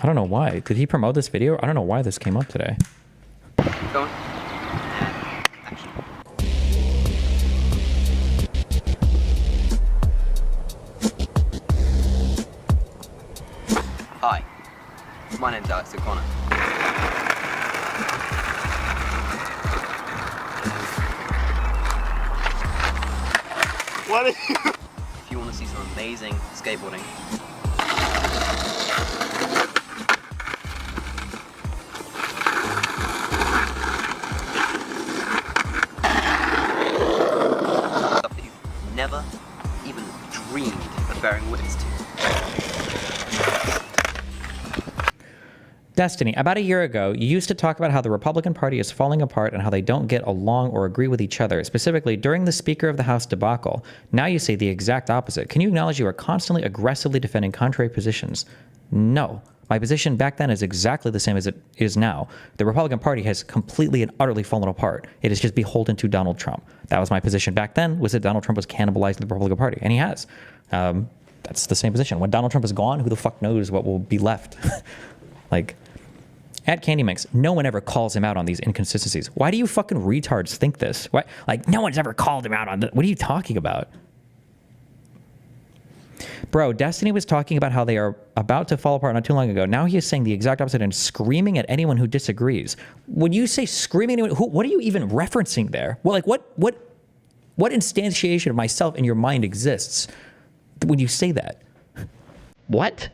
I don't know why. Did he promote this video? I don't know why this came up today. Keep going. Hi, my name's Alex O'Connor. What? If you want to see some amazing skateboarding, stuff that you've never even dreamed of bearing witness to. Destiny, about a year ago, you used to talk about how the Republican Party is falling apart and how they don't get along or agree with each other, specifically during the Speaker of the House debacle. Now you say the exact opposite. Can you acknowledge you are constantly aggressively defending contrary positions? No. My position back then is exactly the same as it is now. The Republican Party has completely and utterly fallen apart. It is just beholden to Donald Trump. That was my position back then, was that Donald Trump was cannibalizing the Republican Party, and he has. That's the same position. When Donald Trump is gone, who the fuck knows what will be left? Like, at CandyMix, no one ever calls him out on these inconsistencies. Why do you fucking retards think this? Why? Like, no one's ever called him out on that. What are you talking about? Bro, Destiny was talking about how they are about to fall apart not too long ago. Now he is saying the exact opposite and screaming at anyone who disagrees. When you say screaming at anyone, what are you even referencing there? Well, like, what instantiation of myself in your mind exists when you say that? What?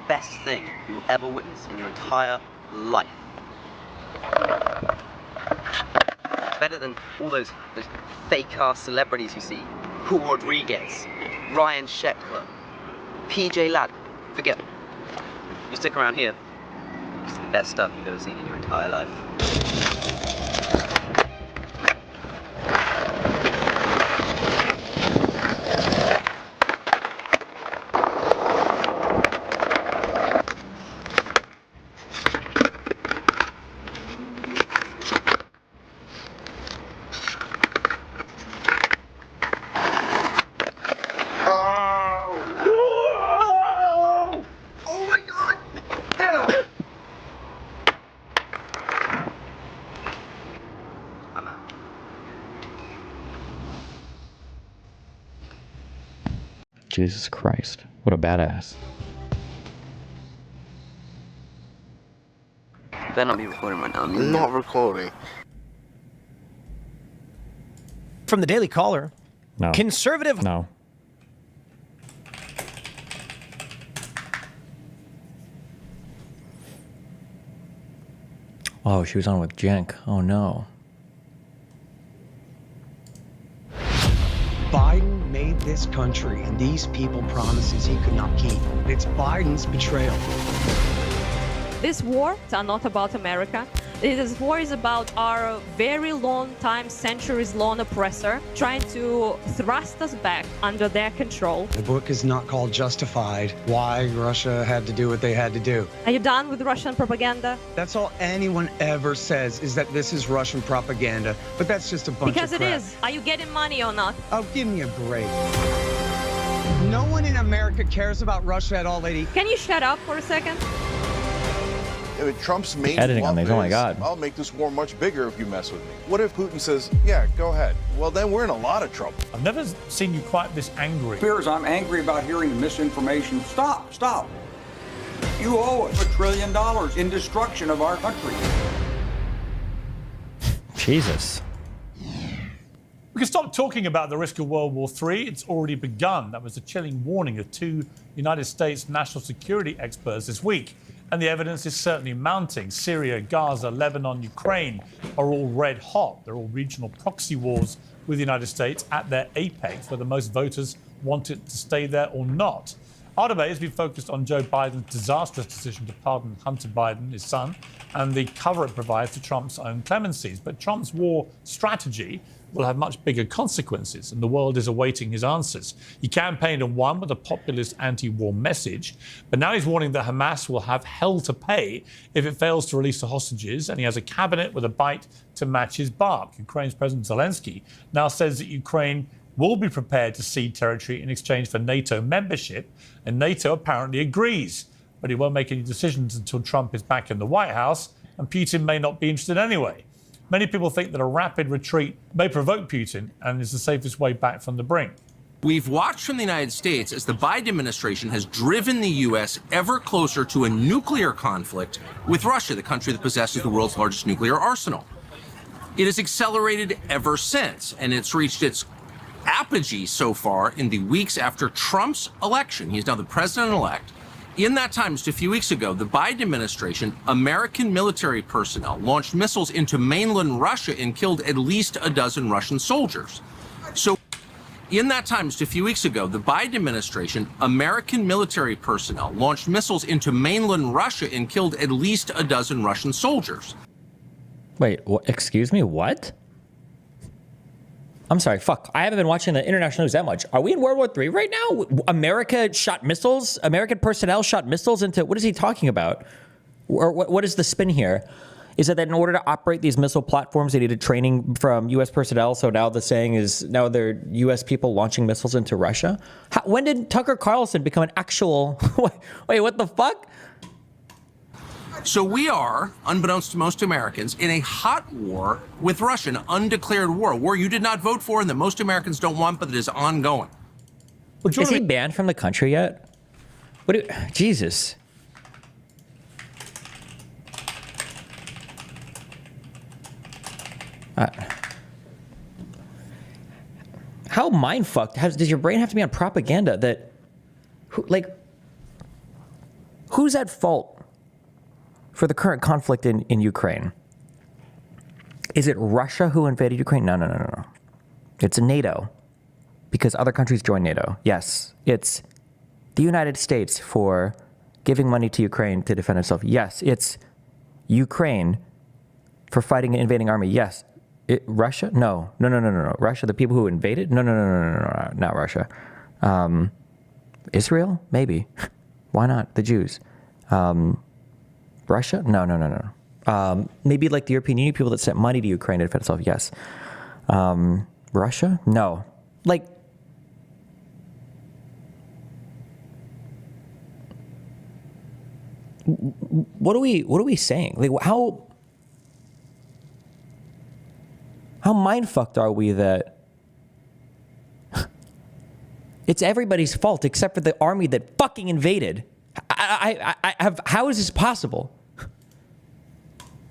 Best thing you will ever witness in your entire life. Better than all those fake-ass celebrities you see. Paul Rodriguez, Ryan Sheckler, PJ Ladd. Forget it. You stick around here, it's the best stuff you've ever seen in your entire life. Jesus Christ. What a badass. You better not be recording right now. I'm not recording. From the Daily Caller. No. Conservative. No. Oh, she was on with Jenk. Oh, no. Biden made this country and these people promises he could not keep. It's Biden's betrayal. This war is not about America. This war is about our very long time, centuries-long oppressor trying to thrust us back under their control. The book is not called Justified. Why Russia had to do what they had to do. Are you done with Russian propaganda? That's all anyone ever says is that this is Russian propaganda. But that's just a bunch Because of it crap. is. Are you getting money or not? Oh, give me a break. No one in America cares about Russia at all, lady. Can you shut up for a second? Trump's main Editing on bluff these, oh my is, God. I'll make this war much bigger if you mess with me. What if Putin says, yeah, go ahead? Well, then we're in a lot of trouble. I've never seen you quite this angry. Piers, I'm angry about hearing the misinformation. Stop. You owe us $1 trillion in destruction of our country. Jesus. We can stop talking about the risk of World War III. It's already begun. That was a chilling warning of two United States national security experts this week. And the evidence is certainly mounting. Syria, Gaza, Lebanon, Ukraine are all red hot. They're all regional proxy wars with the United States at their apex, whether most voters want it to stay there or not. Our debate has been focused on Joe Biden's disastrous decision to pardon Hunter Biden, his son, and the cover it provides to Trump's own clemencies. But Trump's war strategy will have much bigger consequences, and the world is awaiting his answers. He campaigned and won with a populist anti-war message, but now he's warning that Hamas will have hell to pay if it fails to release the hostages, and he has a cabinet with a bite to match his bark. Ukraine's President Zelensky now says that Ukraine will be prepared to cede territory in exchange for NATO membership, and NATO apparently agrees, but he won't make any decisions until Trump is back in the White House, and Putin may not be interested anyway. Many people think that a rapid retreat may provoke Putin and is the safest way back from the brink. We've watched from the United States as the Biden administration has driven the U.S. ever closer to a nuclear conflict with Russia, the country that possesses the world's largest nuclear arsenal. It has accelerated ever since, and it's reached its apogee so far in the weeks after Trump's election. He's now the president-elect. In that time, just a few weeks ago, the Biden administration, American military personnel launched missiles into mainland Russia and killed at least a dozen Russian soldiers. So in that time, just a few weeks ago, the Biden administration, American military personnel launched missiles into mainland Russia and killed at least a dozen Russian soldiers. Wait, excuse me, what? I'm sorry, fuck. I haven't been watching the international news that much. Are we in World War III right now? America shot missiles? American personnel shot missiles into... What is he talking about? Or what is the spin here? Is it that in order to operate these missile platforms, they needed training from U.S. personnel? So now the saying is now they're U.S. people launching missiles into Russia? When did Tucker Carlson become an actual... Wait, what the fuck? So we are, unbeknownst to most Americans, in a hot war with Russia, an undeclared war, a war you did not vote for and that most Americans don't want, but that is ongoing. Is he banned from the country yet? Jesus. How mind-fucked does your brain have to be on propaganda that, who's at fault for the current conflict in Ukraine? Is it Russia who invaded Ukraine? No. It's NATO, because other countries joined NATO. Yes. It's the United States for giving money to Ukraine to defend itself. Yes. It's Ukraine for fighting an invading army. Yes. Russia? No. Russia, the people who invaded? No, not Russia. Israel? Maybe. Why not? The Jews. Russia? No. Maybe like the European Union people that sent money to Ukraine to defend itself. Yes. Russia? No. Like, what are we saying? Like, how mind fucked are we that it's everybody's fault except for the army that fucking invaded? How is this possible?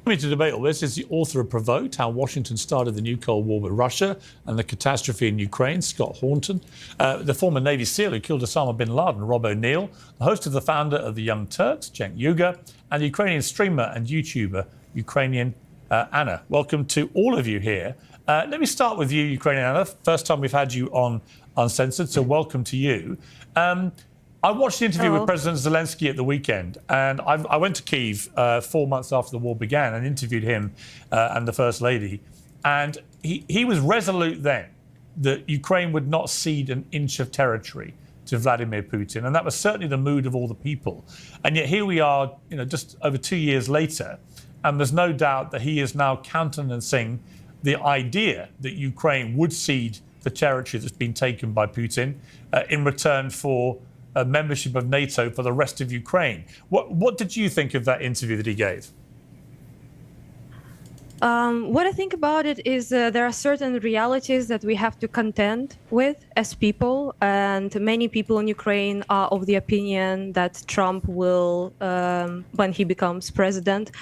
Coming to debate all this is the author of Provoked, How Washington Started the New Cold War with Russia and the Catastrophe in Ukraine, Scott Horton, the former Navy SEAL who killed Osama bin Laden, Rob O'Neill, the host of the founder of the Young Turks, Cenk Uygur, and the Ukrainian streamer and YouTuber, Ukrainian Anna. Welcome to all of you here. Let me start with you, Ukrainian Anna. First time we've had you on Uncensored, so welcome to you. I watched the interview with President Zelensky at the weekend, and I went to Kyiv 4 months after the war began and interviewed him and the First Lady. And he was resolute then that Ukraine would not cede an inch of territory to Vladimir Putin. And that was certainly the mood of all the people. And yet here we are, just over 2 years later, and there's no doubt that he is now countenancing the idea that Ukraine would cede the territory that's been taken by Putin in return for membership of NATO for the rest of Ukraine. What did you think of that interview that he gave? What I think about it is there are certain realities that we have to contend with as people, and many people in Ukraine are of the opinion that Trump will, when he becomes president,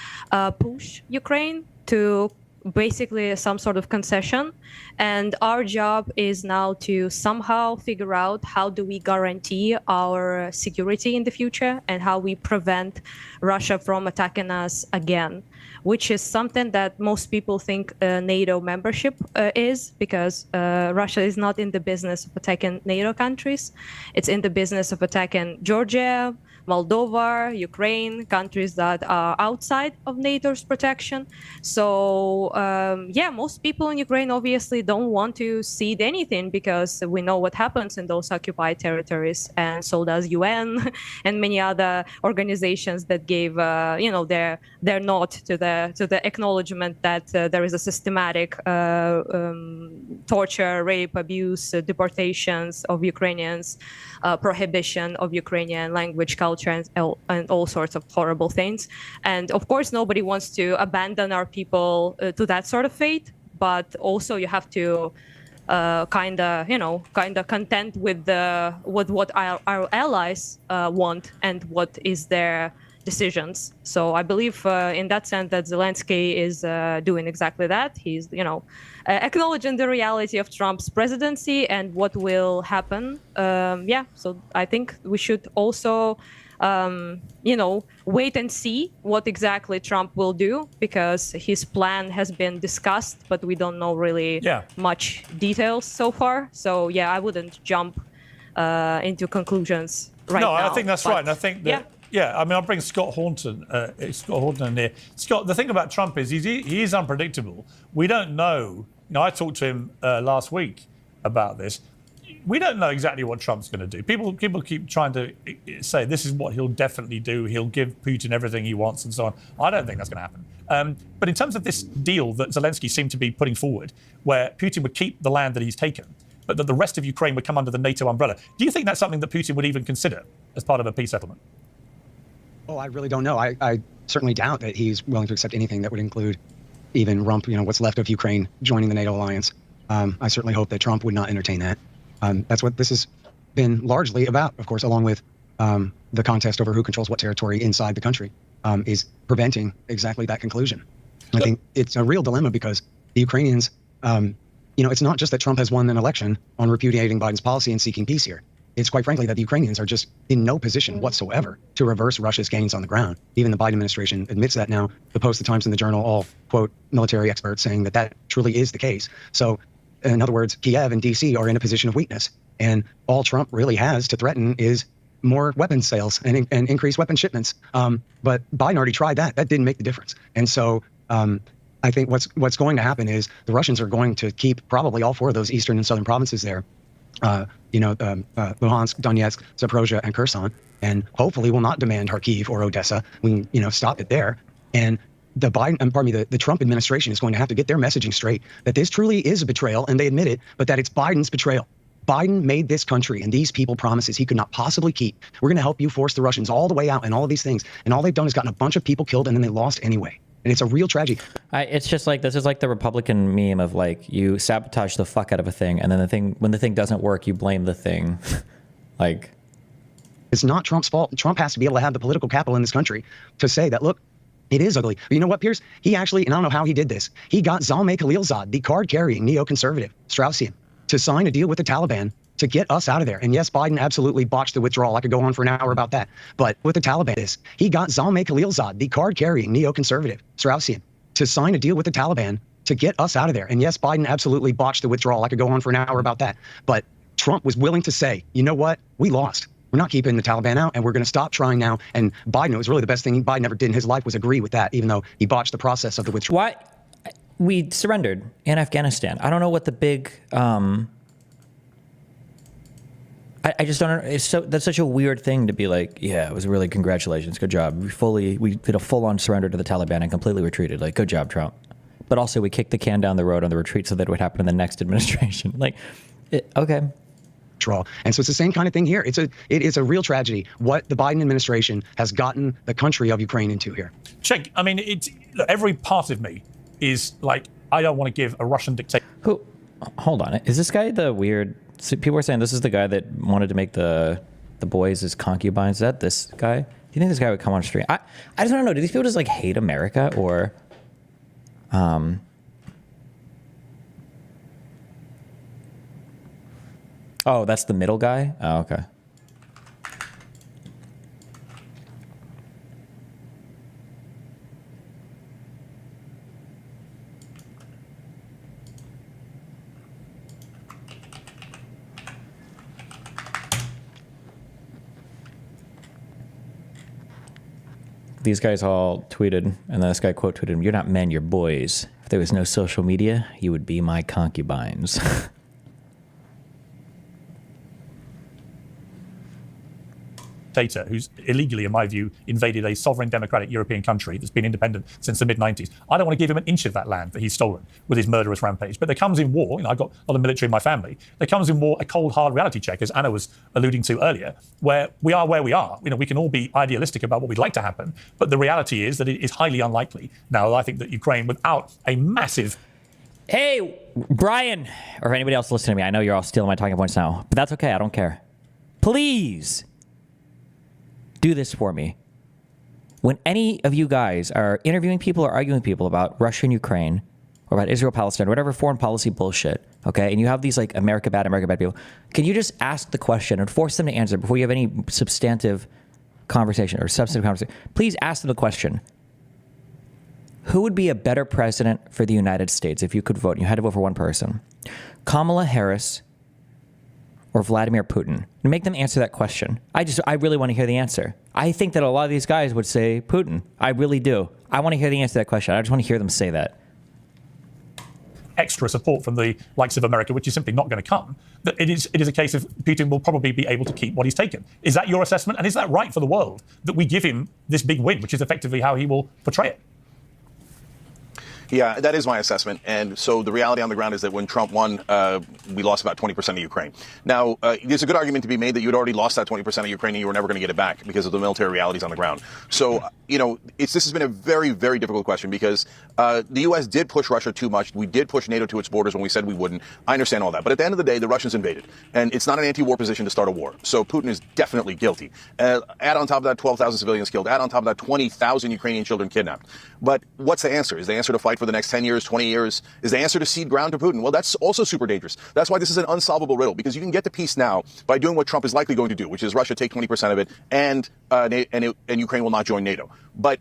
push Ukraine to basically some sort of concession. And our job is now to somehow figure out how do we guarantee our security in the future and how we prevent Russia from attacking us again, which is something that most people think NATO membership is, because Russia is not in the business of attacking NATO countries. It's in the business of attacking Georgia, Moldova, Ukraine, countries that are outside of NATO's protection. So yeah, most people in Ukraine obviously don't want to cede anything because we know what happens in those occupied territories, and so does UN and many other organizations that gave, their nod to the acknowledgement that there is a systematic torture, rape, abuse, deportations of Ukrainians, prohibition of Ukrainian language, culture, and all sorts of horrible things. And of course, nobody wants to abandon our people to that sort of fate, but also you have to kind of content with what our allies want and what is their decisions. So I believe in that sense that Zelensky is doing exactly that. He's, acknowledging the reality of Trump's presidency and what will happen. So I think we should also, wait and see what exactly Trump will do, because his plan has been discussed, but we don't know really much details so far. So yeah, I wouldn't jump into conclusions right now. No, I think that's right. And I think that, I mean, I'll bring Scott Horton in here. Scott, the thing about Trump is he is unpredictable. We don't know. I talked to him last week about this. We don't know exactly what Trump's going to do. People keep trying to say this is what he'll definitely do. He'll give Putin everything he wants and so on. I don't think that's going to happen. But in terms of this deal that Zelensky seemed to be putting forward, where Putin would keep the land that he's taken, but that the rest of Ukraine would come under the NATO umbrella, do you think that's something that Putin would even consider as part of a peace settlement? Oh, I really don't know. I certainly doubt that he's willing to accept anything that would include even rump, what's left of Ukraine joining the NATO alliance. I certainly hope that Trump would not entertain that. That's what this has been largely about, of course, along with the contest over who controls what territory inside the country, is preventing exactly that conclusion. I think it's a real dilemma because the Ukrainians, it's not just that Trump has won an election on repudiating Biden's policy and seeking peace here. It's quite frankly that the Ukrainians are just in no position whatsoever to reverse Russia's gains on the ground. Even the Biden administration admits that now. The Post, the Times, and the Journal all quote military experts saying that truly is the case. So, in other words, Kiev and D.C. are in a position of weakness. And all Trump really has to threaten is more weapons sales and increased weapon shipments. But Biden already tried that. That didn't make the difference. And so I think what's going to happen is the Russians are going to keep probably all four of those eastern and southern provinces there. Luhansk, Donetsk, Zaporozhye, and Kherson, and hopefully will not demand Kharkiv or Odessa. We can, stop it there. And the Trump administration is going to have to get their messaging straight that this truly is a betrayal, and they admit it, but that it's Biden's betrayal. Biden made this country and these people promises he could not possibly keep. We're going to help you force the Russians all the way out and all of these things. And all they've done is gotten a bunch of people killed, and then they lost anyway. And it's a real tragedy. It's just like, this is like the Republican meme of like, you sabotage the fuck out of a thing, and then when the thing doesn't work, you blame the thing. Like, it's not Trump's fault. Trump has to be able to have the political capital in this country to say that, look, it is ugly. But you know what, Piers? He actually, and I don't know how he did this, he got Zalmay Khalilzad, the card-carrying neoconservative, Straussian, to sign a deal with the Taliban to get us out of there. And yes, Biden absolutely botched the withdrawal. I could go on for an hour about that. But what the Taliban is, he got Zalmay Khalilzad, the card-carrying neoconservative, Straussian, to sign a deal with the Taliban to get us out of there. And yes, Biden absolutely botched the withdrawal. I could go on for an hour about that. But Trump was willing to say, you know what? We lost. We're not keeping the Taliban out, and we're going to stop trying now. And Biden, it was really the best thing Biden ever did in his life was agree with that, even though he botched the process of the withdrawal. Why? We surrendered in Afghanistan. I don't know what the big... I just don't. That's such a weird thing to be like. Yeah, it was really congratulations, good job. We did a full-on surrender to the Taliban and completely retreated. Like, good job, Trump. But also, we kicked the can down the road on the retreat so that it would happen in the next administration. Like, okay. And so it's the same kind of thing here. It is a real tragedy what the Biden administration has gotten the country of Ukraine into here. Check. I mean, look, every part of me is like, I don't want to give a Russian dictator. Who? Hold on. Is this guy the weird? So people are saying this is the guy that wanted to make the boys his concubines. Is that this guy? Do you think this guy would come on stream? I just don't know. Do these people just like hate America or? Oh, that's the middle guy? Oh, okay. These guys all tweeted, and then this guy quote tweeted him, "You're not men, you're boys." If there was no social media, you would be my concubines. Dictator who's illegally, in my view, invaded a sovereign democratic European country that's been independent since the mid-90s. I don't want to give him an inch of that land that he's stolen with his murderous rampage. But there comes in war, I've got a lot of military in my family, there comes in war a cold, hard reality check, as Anna was alluding to earlier, where we are where we are. We can all be idealistic about what we'd like to happen, but the reality is that it is highly unlikely. Now, I think that Ukraine, without a massive... Hey, Brian, or anybody else listening to me, I know you're all stealing my talking points now, but that's okay, I don't care. Please do this for me. When any of you guys are interviewing people or arguing with people about Russia and Ukraine, or about Israel, Palestine, whatever foreign policy bullshit, okay, and you have these like America bad people, can you just ask the question and force them to answer before you have any substantive conversation or substantive conversation? Please ask them the question. Who would be a better president for the United States if you could vote? You had to vote for one person. Kamala Harris or Vladimir Putin? And make them answer that question. I really want to hear the answer. I think that a lot of these guys would say Putin. I really do. I want to hear the answer to that question. I just want to hear them say that. Extra support from the likes of America, which is simply not going to come. It is a case of Putin will probably be able to keep what he's taken. Is that your assessment? And is that right for the world, that we give him this big win, which is effectively how he will portray it? Yeah, that is my assessment. And so the reality on the ground is that when Trump won, we lost about 20% of Ukraine. Now, there's a good argument to be made that you had already lost that 20% of Ukraine and you were never going to get it back because of the military realities on the ground. So, this has been a very, very difficult question because the U.S. did push Russia too much. We did push NATO to its borders when we said we wouldn't. I understand all that. But at the end of the day, the Russians invaded. And it's not an anti-war position to start a war. So Putin is definitely guilty. Add on top of that 12,000 civilians killed. Add on top of that 20,000 Ukrainian children kidnapped. But what's the answer? Is the answer to fight for the next 10 years, 20 years? Is the answer to cede ground to Putin? Well, that's also super dangerous. That's why this is an unsolvable riddle, because you can get to peace now by doing what Trump is likely going to do, which is Russia take 20% of it and Ukraine will not join NATO. But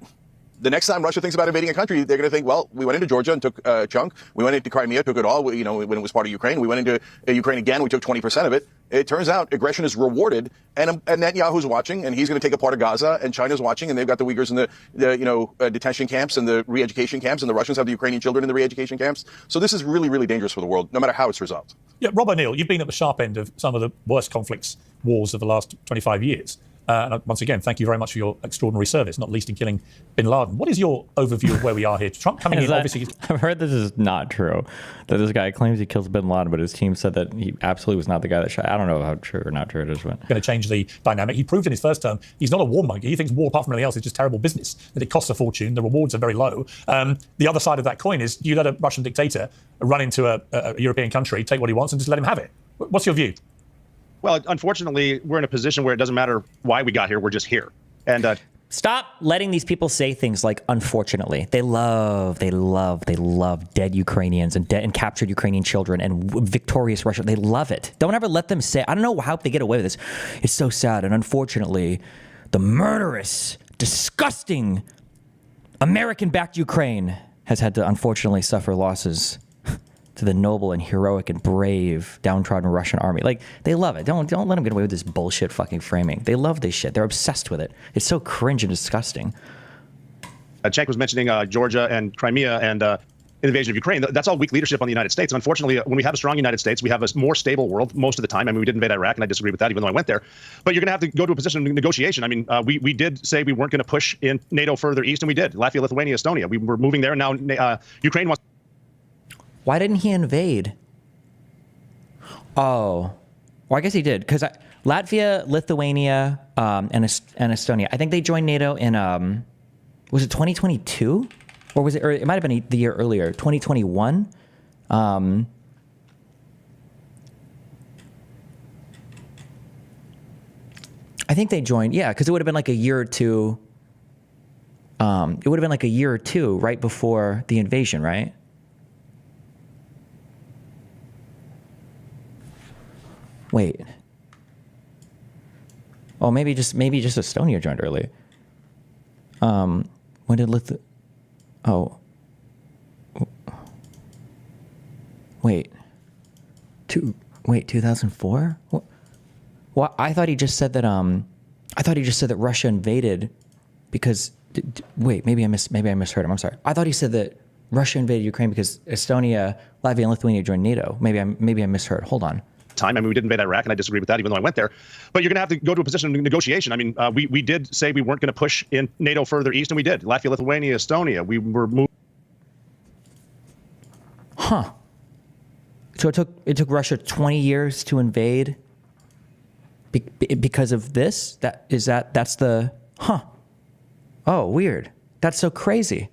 the next time Russia thinks about invading a country, they're going to think, well, we went into Georgia and took a chunk. We went into Crimea, took it all, when it was part of Ukraine. We went into Ukraine again, we took 20% of it. It turns out aggression is rewarded, and Netanyahu's watching, and he's going to take a part of Gaza, and China's watching, and they've got the Uyghurs in the detention camps and the re-education camps, and the Russians have the Ukrainian children in the re-education camps. So this is really, really dangerous for the world, no matter how it's resolved. Yeah, Rob O'Neill, you've been at the sharp end of some of the worst conflicts, wars of the last 25 years. And once again, thank you very much for your extraordinary service, not least in killing bin Laden. What is your overview of where we are here? Trump coming in, obviously... I've heard this is not true, that this guy claims he kills bin Laden, but his team said that he absolutely was not the guy that shot. I don't know how true or not true it is. But going to change the dynamic. He proved in his first term he's not a warmonger. He thinks war, apart from anything else, is just terrible business, that it costs a fortune, the rewards are very low. The other side of that coin is you let a Russian dictator run into a European country, take what he wants, and just let him have it. What's your view? Well, unfortunately, we're in a position where it doesn't matter why we got here. We're just here. And stop letting these people say things like unfortunately. They love dead Ukrainians and captured Ukrainian children and victorious Russia. They love it. Don't ever let them say, I don't know how they get away with this. It's so sad. And unfortunately, the murderous, disgusting American-backed Ukraine has had to unfortunately suffer losses to the noble and heroic and brave downtrodden Russian army. Like, they love it. Don't let them get away with this bullshit fucking framing. They love this shit. They're obsessed with it. It's so cringe and disgusting. Cenk was mentioning Georgia and Crimea and invasion of Ukraine. That's all weak leadership on the United States. And unfortunately, when we have a strong United States, we have a more stable world most of the time. I mean, we did invade Iraq, and I disagree with that, even though I went there. But you're going to have to go to a position of negotiation. I mean, we did say we weren't going to push in NATO further east, and we did. Latvia, Lithuania, Estonia. We were moving there, and now Ukraine wants... Why didn't he invade? Oh, well, I guess he did, because Latvia, Lithuania, and Estonia, I think they joined NATO in, was it 2022? Or was it, or it might have been the year earlier, 2021? I think they joined, yeah, because it would have been like a year or two. It would have been like a year or two right before the invasion, right? Wait. Oh, maybe just Estonia joined early. When did Oh. Wait. 2004? What? Well, I thought he just said that Russia invaded because wait, maybe I misheard him. I'm sorry. I thought he said that Russia invaded Ukraine because Estonia, Latvia, and Lithuania joined NATO. Maybe I misheard. Hold on. Time. I mean, we did invade Iraq, and I disagree with that, even though I went there. But you're going to have to go to a position of negotiation. I mean, we did say we weren't going to push in NATO further east, and we did. Latvia, Lithuania, Estonia. We were moving. Huh. So it took Russia 20 years to invade because of this? That's the huh. Oh, weird. That's so crazy.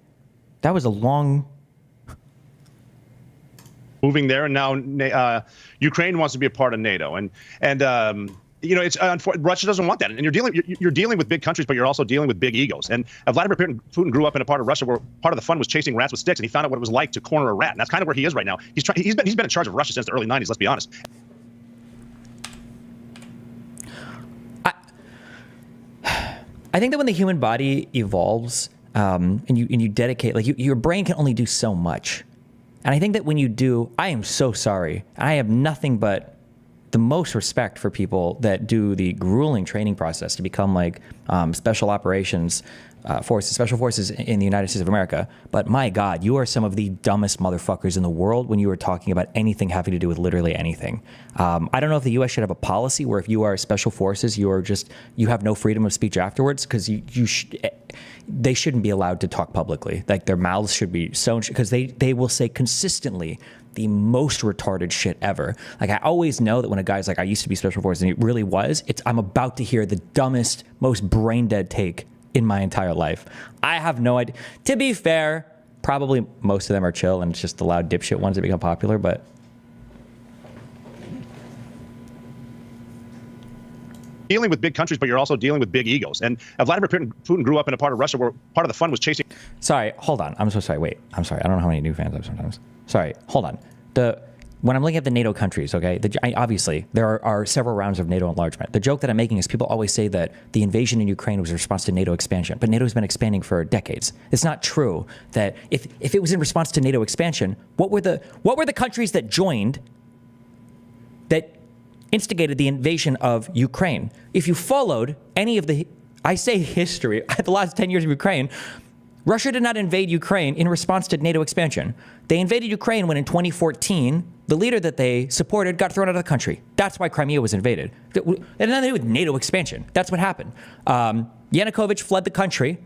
That was a long moving there, and now Ukraine wants to be a part of NATO, and you know, it's Russia doesn't want that, and you're dealing with big countries, but you're also dealing with big egos. And Vladimir Putin grew up in a part of Russia where part of the fun was chasing rats with sticks, and he found out what it was like to corner a rat, and that's kind of where he is right now. He's been in charge of Russia since the early 90s. Let's be honest. I think that when the human body evolves, and you dedicate, like your brain can only do so much. And I think that when you do, I am so sorry. I have nothing but the most respect for people that do the grueling training process to become like special operations forces, special forces in the United States of America. But my God, you are some of the dumbest motherfuckers in the world when you are talking about anything having to do with literally anything. I don't know if the U.S. should have a policy where if you are special forces, you have no freedom of speech afterwards, because they shouldn't be allowed to talk publicly. Like their mouths should be sewn, because they will say consistently the most retarded shit ever. Like I always know that when a guy's like, I used to be special forces, and it really was, I'm about to hear the dumbest, most brain dead take in my entire life. I have no idea. To be fair, probably most of them are chill, and it's just the loud dipshit ones that become popular, but dealing with big countries, but you're also dealing with big egos. And Vladimir Putin grew up in a part of Russia where part of the fun was chasing. Sorry, hold on. I'm so sorry. Wait, I'm sorry. I don't know how many new fans I have sometimes. Sorry, hold on. When I'm looking at the NATO countries, okay, obviously there are several rounds of NATO enlargement. The joke that I'm making is people always say that the invasion in Ukraine was a response to NATO expansion, but NATO has been expanding for decades. It's not true that if it was in response to NATO expansion, what were the countries that joined that instigated the invasion of Ukraine? If you followed any of the history, the last 10 years of Ukraine, Russia did not invade Ukraine in response to NATO expansion. They invaded Ukraine when in 2014, the leader that they supported got thrown out of the country. That's why Crimea was invaded. It had nothing to do with NATO expansion. That's what happened. Yanukovych fled the country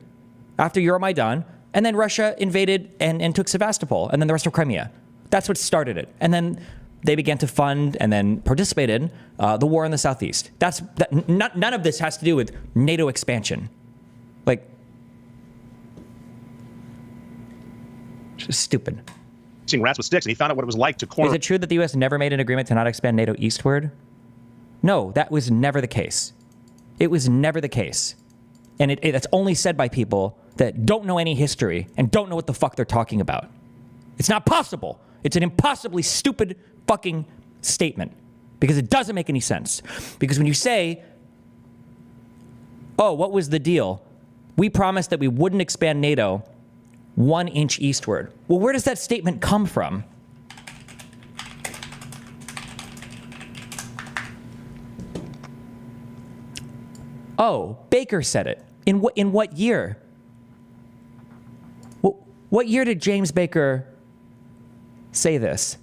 after Euromaidan, and then Russia invaded and took Sevastopol, and then the rest of Crimea. That's what started it. And then they began to fund and then participate in the war in the southeast. None of this has to do with NATO expansion. Like, just stupid. Rats with sticks, and he found out what it was like to corner. Is it true that the U.S. never made an agreement to not expand NATO eastward? No, that was never the case. It was never the case. And that's only said by people that don't know any history and don't know what the fuck they're talking about. It's not possible. It's an impossibly stupid fucking statement, because it doesn't make any sense. Because when you say, oh, what was the deal? We promised that we wouldn't expand NATO 1 inch eastward. Well, where does that statement come from? Oh, Baker said it. In what year? What year did James Baker say this?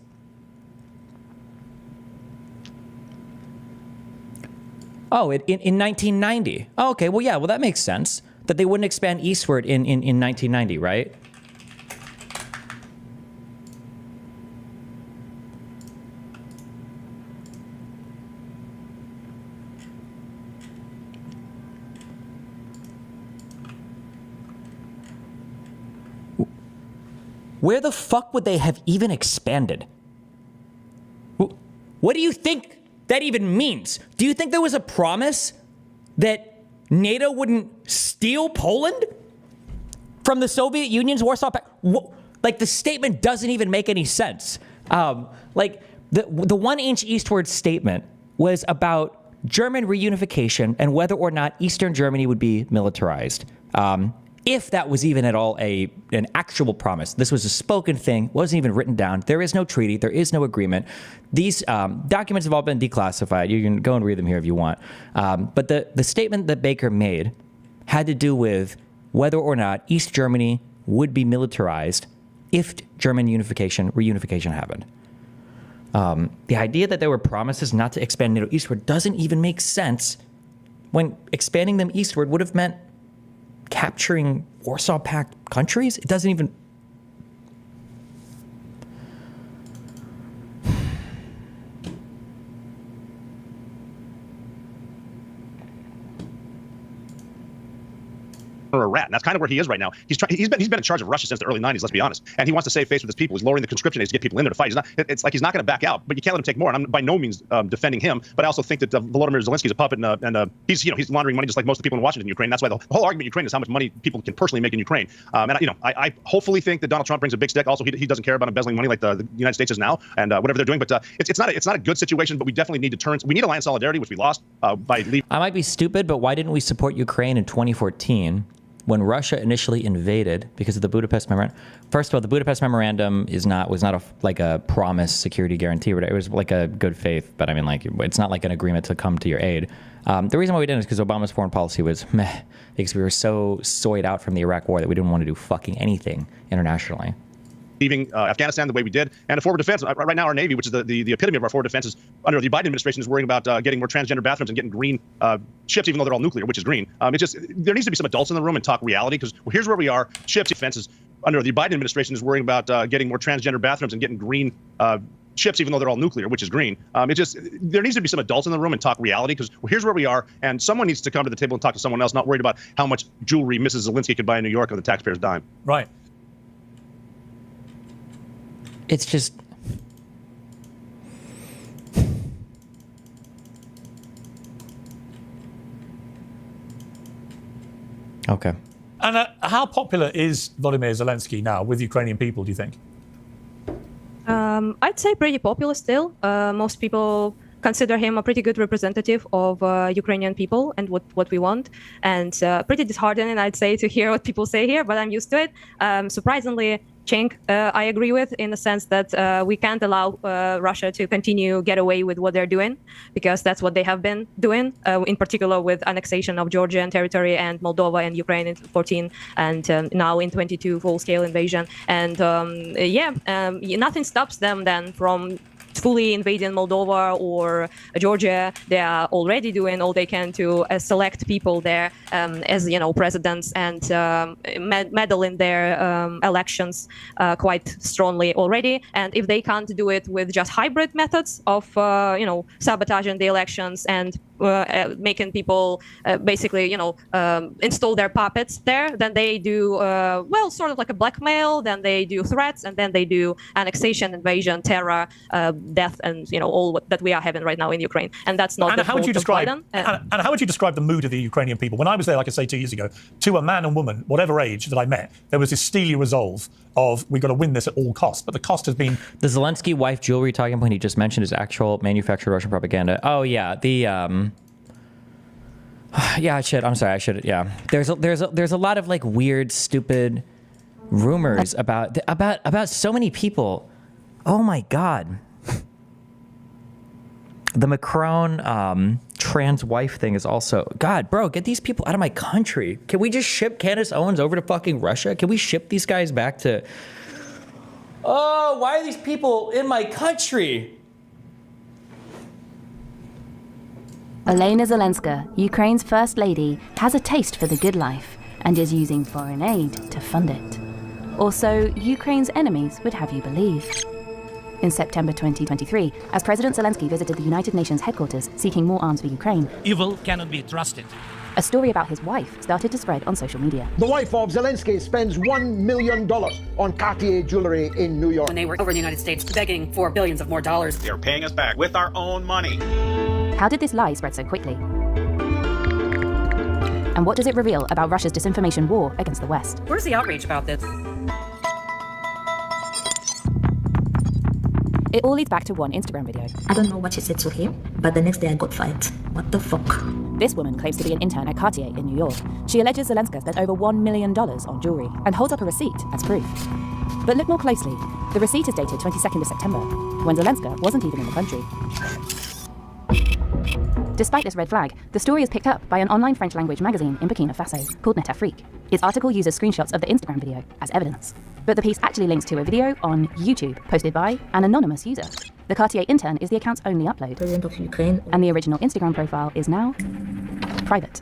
Oh, in 1990. Oh, okay, well, yeah, well, that makes sense. That they wouldn't expand eastward in 1990, right? Where the fuck would they have even expanded? What do you think that even means? Do you think there was a promise that NATO wouldn't steal Poland from the Soviet Union's Warsaw Pact? Like, the statement doesn't even make any sense. Like, the 1 inch eastward statement was about German reunification and whether or not Eastern Germany would be militarized. If that was even at all an actual promise. This was a spoken thing, wasn't even written down. There is no treaty, there is no agreement. These documents have all been declassified. You can go and read them here if you want. But the statement that Baker made had to do with whether or not East Germany would be militarized if German reunification happened. The idea that there were promises not to expand NATO eastward doesn't even make sense when expanding them eastward would have meant capturing Warsaw Pact countries. It doesn't even... Or a rat. And that's kind of where he is right now. He's been in charge of Russia since the early 90s, let's be honest. And he wants to save face with his people. He's lowering the conscription age to get people in there to fight. It's like he's not going to back out, but you can't let him take more. And I'm by no means defending him, but I also think that Volodymyr Zelensky is a puppet, and he's laundering money just like most of the people in Washington and Ukraine. That's why the whole argument in Ukraine is how much money people can personally make in Ukraine. I hopefully think that Donald Trump brings a big stick. Also, he doesn't care about embezzling money like the United States is now, and whatever they're doing. But it's not a good situation. But we definitely need to turn. We need alliance solidarity, which we lost by leaving. I might be stupid, but why didn't we support Ukraine in 2014? When Russia initially invaded because of the Budapest Memorandum. First of all, the Budapest Memorandum was not a promise security guarantee. It was like a good faith, but I mean, like, it's not like an agreement to come to your aid. The reason why we didn't is because Obama's foreign policy was meh, because we were so soyed out from the Iraq War that we didn't want to do fucking anything internationally. Leaving Afghanistan the way we did, and a forward defense. Right now, our Navy, which is the epitome of our forward defense, is under the Biden administration is worrying about getting more transgender bathrooms and getting green ships, even though they're all nuclear, which is green. There needs to be some adults in the room and talk reality, because here's where we are. Ships defenses under the Biden administration is worrying about getting more transgender bathrooms and getting green ships, even though they're all nuclear, which is green. There needs to be some adults in the room and talk reality, because here's where we are, and someone needs to come to the table and talk to someone else, not worried about how much jewelry Mrs. Zelensky could buy in New York on the taxpayer's dime. Right. It's just... Okay. And how popular is Volodymyr Zelensky now with Ukrainian people, do you think? I'd say pretty popular still. Most people consider him a pretty good representative of Ukrainian people and what we want. And pretty disheartening, I'd say, to hear what people say here, but I'm used to it. Surprisingly, Chink, I agree with, in the sense that we can't allow Russia to continue get away with what they're doing, because that's what they have been doing, in particular with annexation of Georgian territory and Moldova and Ukraine in 14 and now in 22 full-scale invasion. And nothing stops them then from fully invading Moldova or Georgia. They are already doing all they can to select people there as presidents and meddle in their elections quite strongly already. And if they can't do it with just hybrid methods of sabotaging the elections and making people basically install their puppets there, then they do sort of like a blackmail, then they do threats, and then they do annexation, invasion, terror, death, and all that we are having right now in Ukraine. And that's not the fault of Biden. And how would you describe the mood of the Ukrainian people? When I was there, like I say, 2 years ago, to a man and woman, whatever age that I met, there was this steely resolve of, we've got to win this at all costs. But the cost has been... The Zelensky wife jewelry talking point he just mentioned is actual manufactured Russian propaganda. Oh, yeah. Yeah, shit. I'm sorry. I should. Yeah. There's a lot of like weird, stupid rumors about so many people. Oh my God. The Macron trans wife thing is also, God, bro, get these people out of my country. Can we just ship Candace Owens over to fucking Russia? Can we ship these guys back to... Oh, why are these people in my country? Olena Zelenska, Ukraine's first lady, has a taste for the good life and is using foreign aid to fund it. Or so Ukraine's enemies would have you believe. In September 2023, as President Zelensky visited the United Nations headquarters seeking more arms for Ukraine, evil cannot be trusted. A story about his wife started to spread on social media. The wife of Zelensky spends $1 million on Cartier jewelry in New York. When they were over in the United States begging for billions of more dollars. They're paying us back with our own money. How did this lie spread so quickly? And what does it reveal about Russia's disinformation war against the West? Where's the outrage about this? It all leads back to one Instagram video. I don't know what she said to him, but the next day I got fired. What the fuck? This woman claims to be an intern at Cartier in New York. She alleges Zelenska spent over $1 million on jewelry and holds up a receipt as proof. But look more closely. The receipt is dated 22nd of September, when Zelenska wasn't even in the country. Despite this red flag, the story is picked up by an online French-language magazine in Burkina Faso called Net Afrique. Its article uses screenshots of the Instagram video as evidence. but the piece actually links to a video on YouTube posted by an anonymous user. The Cartier intern is the account's only upload, President of Ukraine. and the original Instagram profile is now private.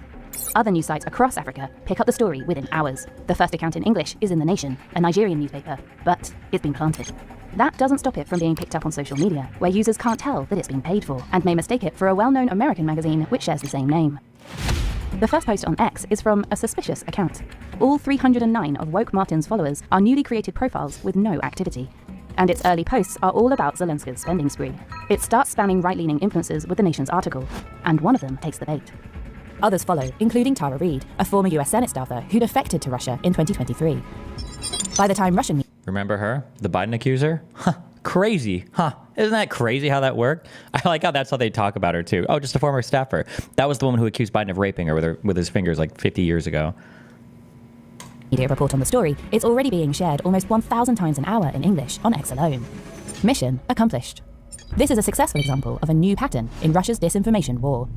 Other news sites across Africa pick up the story within hours. The first account in English is in The Nation, a Nigerian newspaper, but it's been planted. That doesn't stop it from being picked up on social media, where users can't tell that it's been paid for, and may mistake it for a well-known American magazine which shares the same name. The first post on X is from a suspicious account. All 309 of Woke Martin's followers are newly created profiles with no activity. And its early posts are all about Zelensky's spending spree. It starts spamming right-leaning influencers with the Nation's article, and one of them takes the bait. Others follow, including Tara Reid, a former US Senate staffer who defected to Russia in 2023. By the time Russian... Remember her? The Biden accuser? Huh. Crazy. Huh. Isn't that crazy how that worked? I like how that's how they talk about her too. Oh, just a former staffer. That was the woman who accused Biden of raping her with his fingers like 50 years ago. Media report on the story, it's already being shared almost 1,000 times an hour in English on X alone. Mission accomplished. This is a successful example of a new pattern in Russia's disinformation war.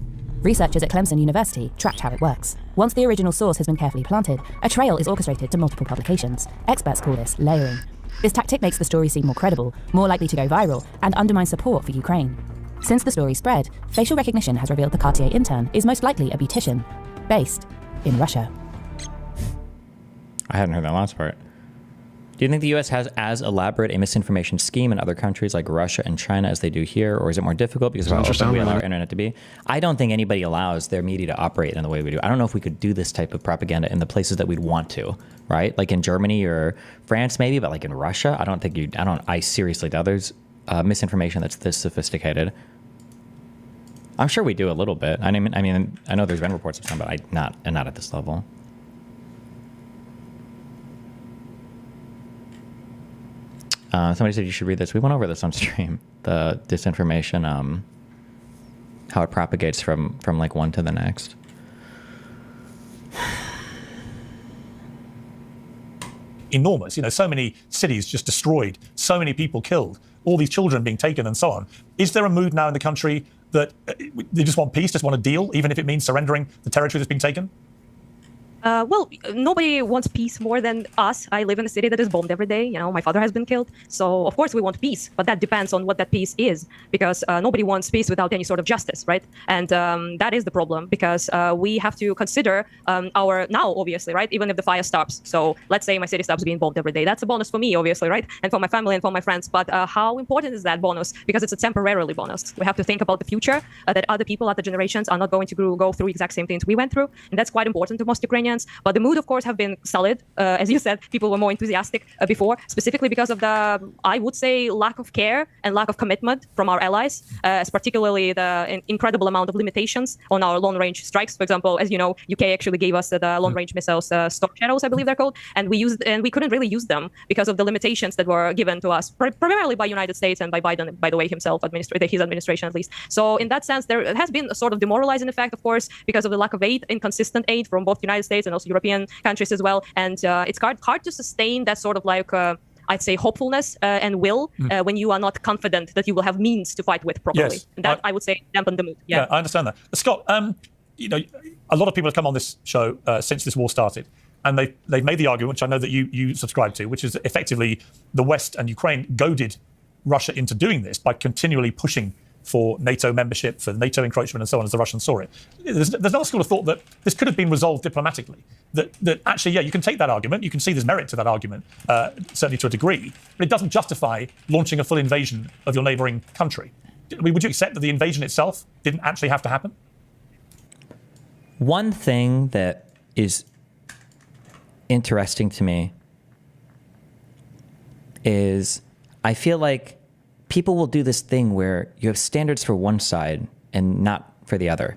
Researchers at Clemson University tracked how it works. Once the original source has been carefully planted, a trail is orchestrated to multiple publications. Experts call this layering. This tactic makes the story seem more credible, more likely to go viral, and undermines support for Ukraine. Since the story spread, facial recognition has revealed the Cartier intern is most likely a beautician, based in Russia. I hadn't heard that last part. Do you think the U.S. has as elaborate a misinformation scheme in other countries like Russia and China as they do here, or is it more difficult because of how open we allow our internet to be? I don't think anybody allows their media to operate in the way we do. I don't know if we could do this type of propaganda in the places that we'd want to, right? Like in Germany or France maybe, but like in Russia, I seriously doubt there's misinformation that's this sophisticated. I'm sure we do a little bit. I mean, I know there's been reports of some, but not at this level. Somebody said you should read this. We went over this on stream. The disinformation, how it propagates from like one to the next. Enormous. So many cities just destroyed, so many people killed, all these children being taken and so on. Is there a mood now in the country that they just want peace, just want a deal, even if it means surrendering the territory that's being taken? Well, nobody wants peace more than us. I live in a city that is bombed every day. My father has been killed. So, of course, we want peace. But that depends on what that peace is, because nobody wants peace without any sort of justice, right? And that is the problem, because we have to consider our now, obviously, right? Even if the fire stops. So let's say my city stops being bombed every day. That's a bonus for me, obviously, right? And for my family and for my friends. But how important is that bonus? Because it's a temporarily bonus. We have to think about the future, that other people, other generations are not going to go through exact same things we went through. And that's quite important to most Ukrainians. But the mood, of course, have been solid. As you said, people were more enthusiastic before, specifically because of the, I would say, lack of care and lack of commitment from our allies, particularly the incredible amount of limitations on our long-range strikes. For example, as you know, UK actually gave us the long-range missiles, Storm Shadows, I believe they're called, and we couldn't really use them because of the limitations that were given to us, primarily by United States and by Biden, by the way, himself, his administration at least. So in that sense, there has been a sort of demoralizing effect, of course, because of the lack of aid, inconsistent aid from both the United States and also European countries as well. And it's hard to sustain that sort of like, I'd say, hopefulness and will when you are not confident that you will have means to fight with properly. Yes. And that, I would say, dampened the mood. Yeah, I understand that. Scott, a lot of people have come on this show since this war started, and they've made the argument, which I know that you subscribe to, which is that effectively the West and Ukraine goaded Russia into doing this by continually pushing for NATO membership, for NATO encroachment and so on, as the Russians saw it. There's another school of thought that this could have been resolved diplomatically. That actually, yeah, you can take that argument, you can see there's merit to that argument, certainly to a degree, but it doesn't justify launching a full invasion of your neighbouring country. Would you accept that the invasion itself didn't actually have to happen? One thing that is interesting to me is I feel like people will do this thing where you have standards for one side and not for the other.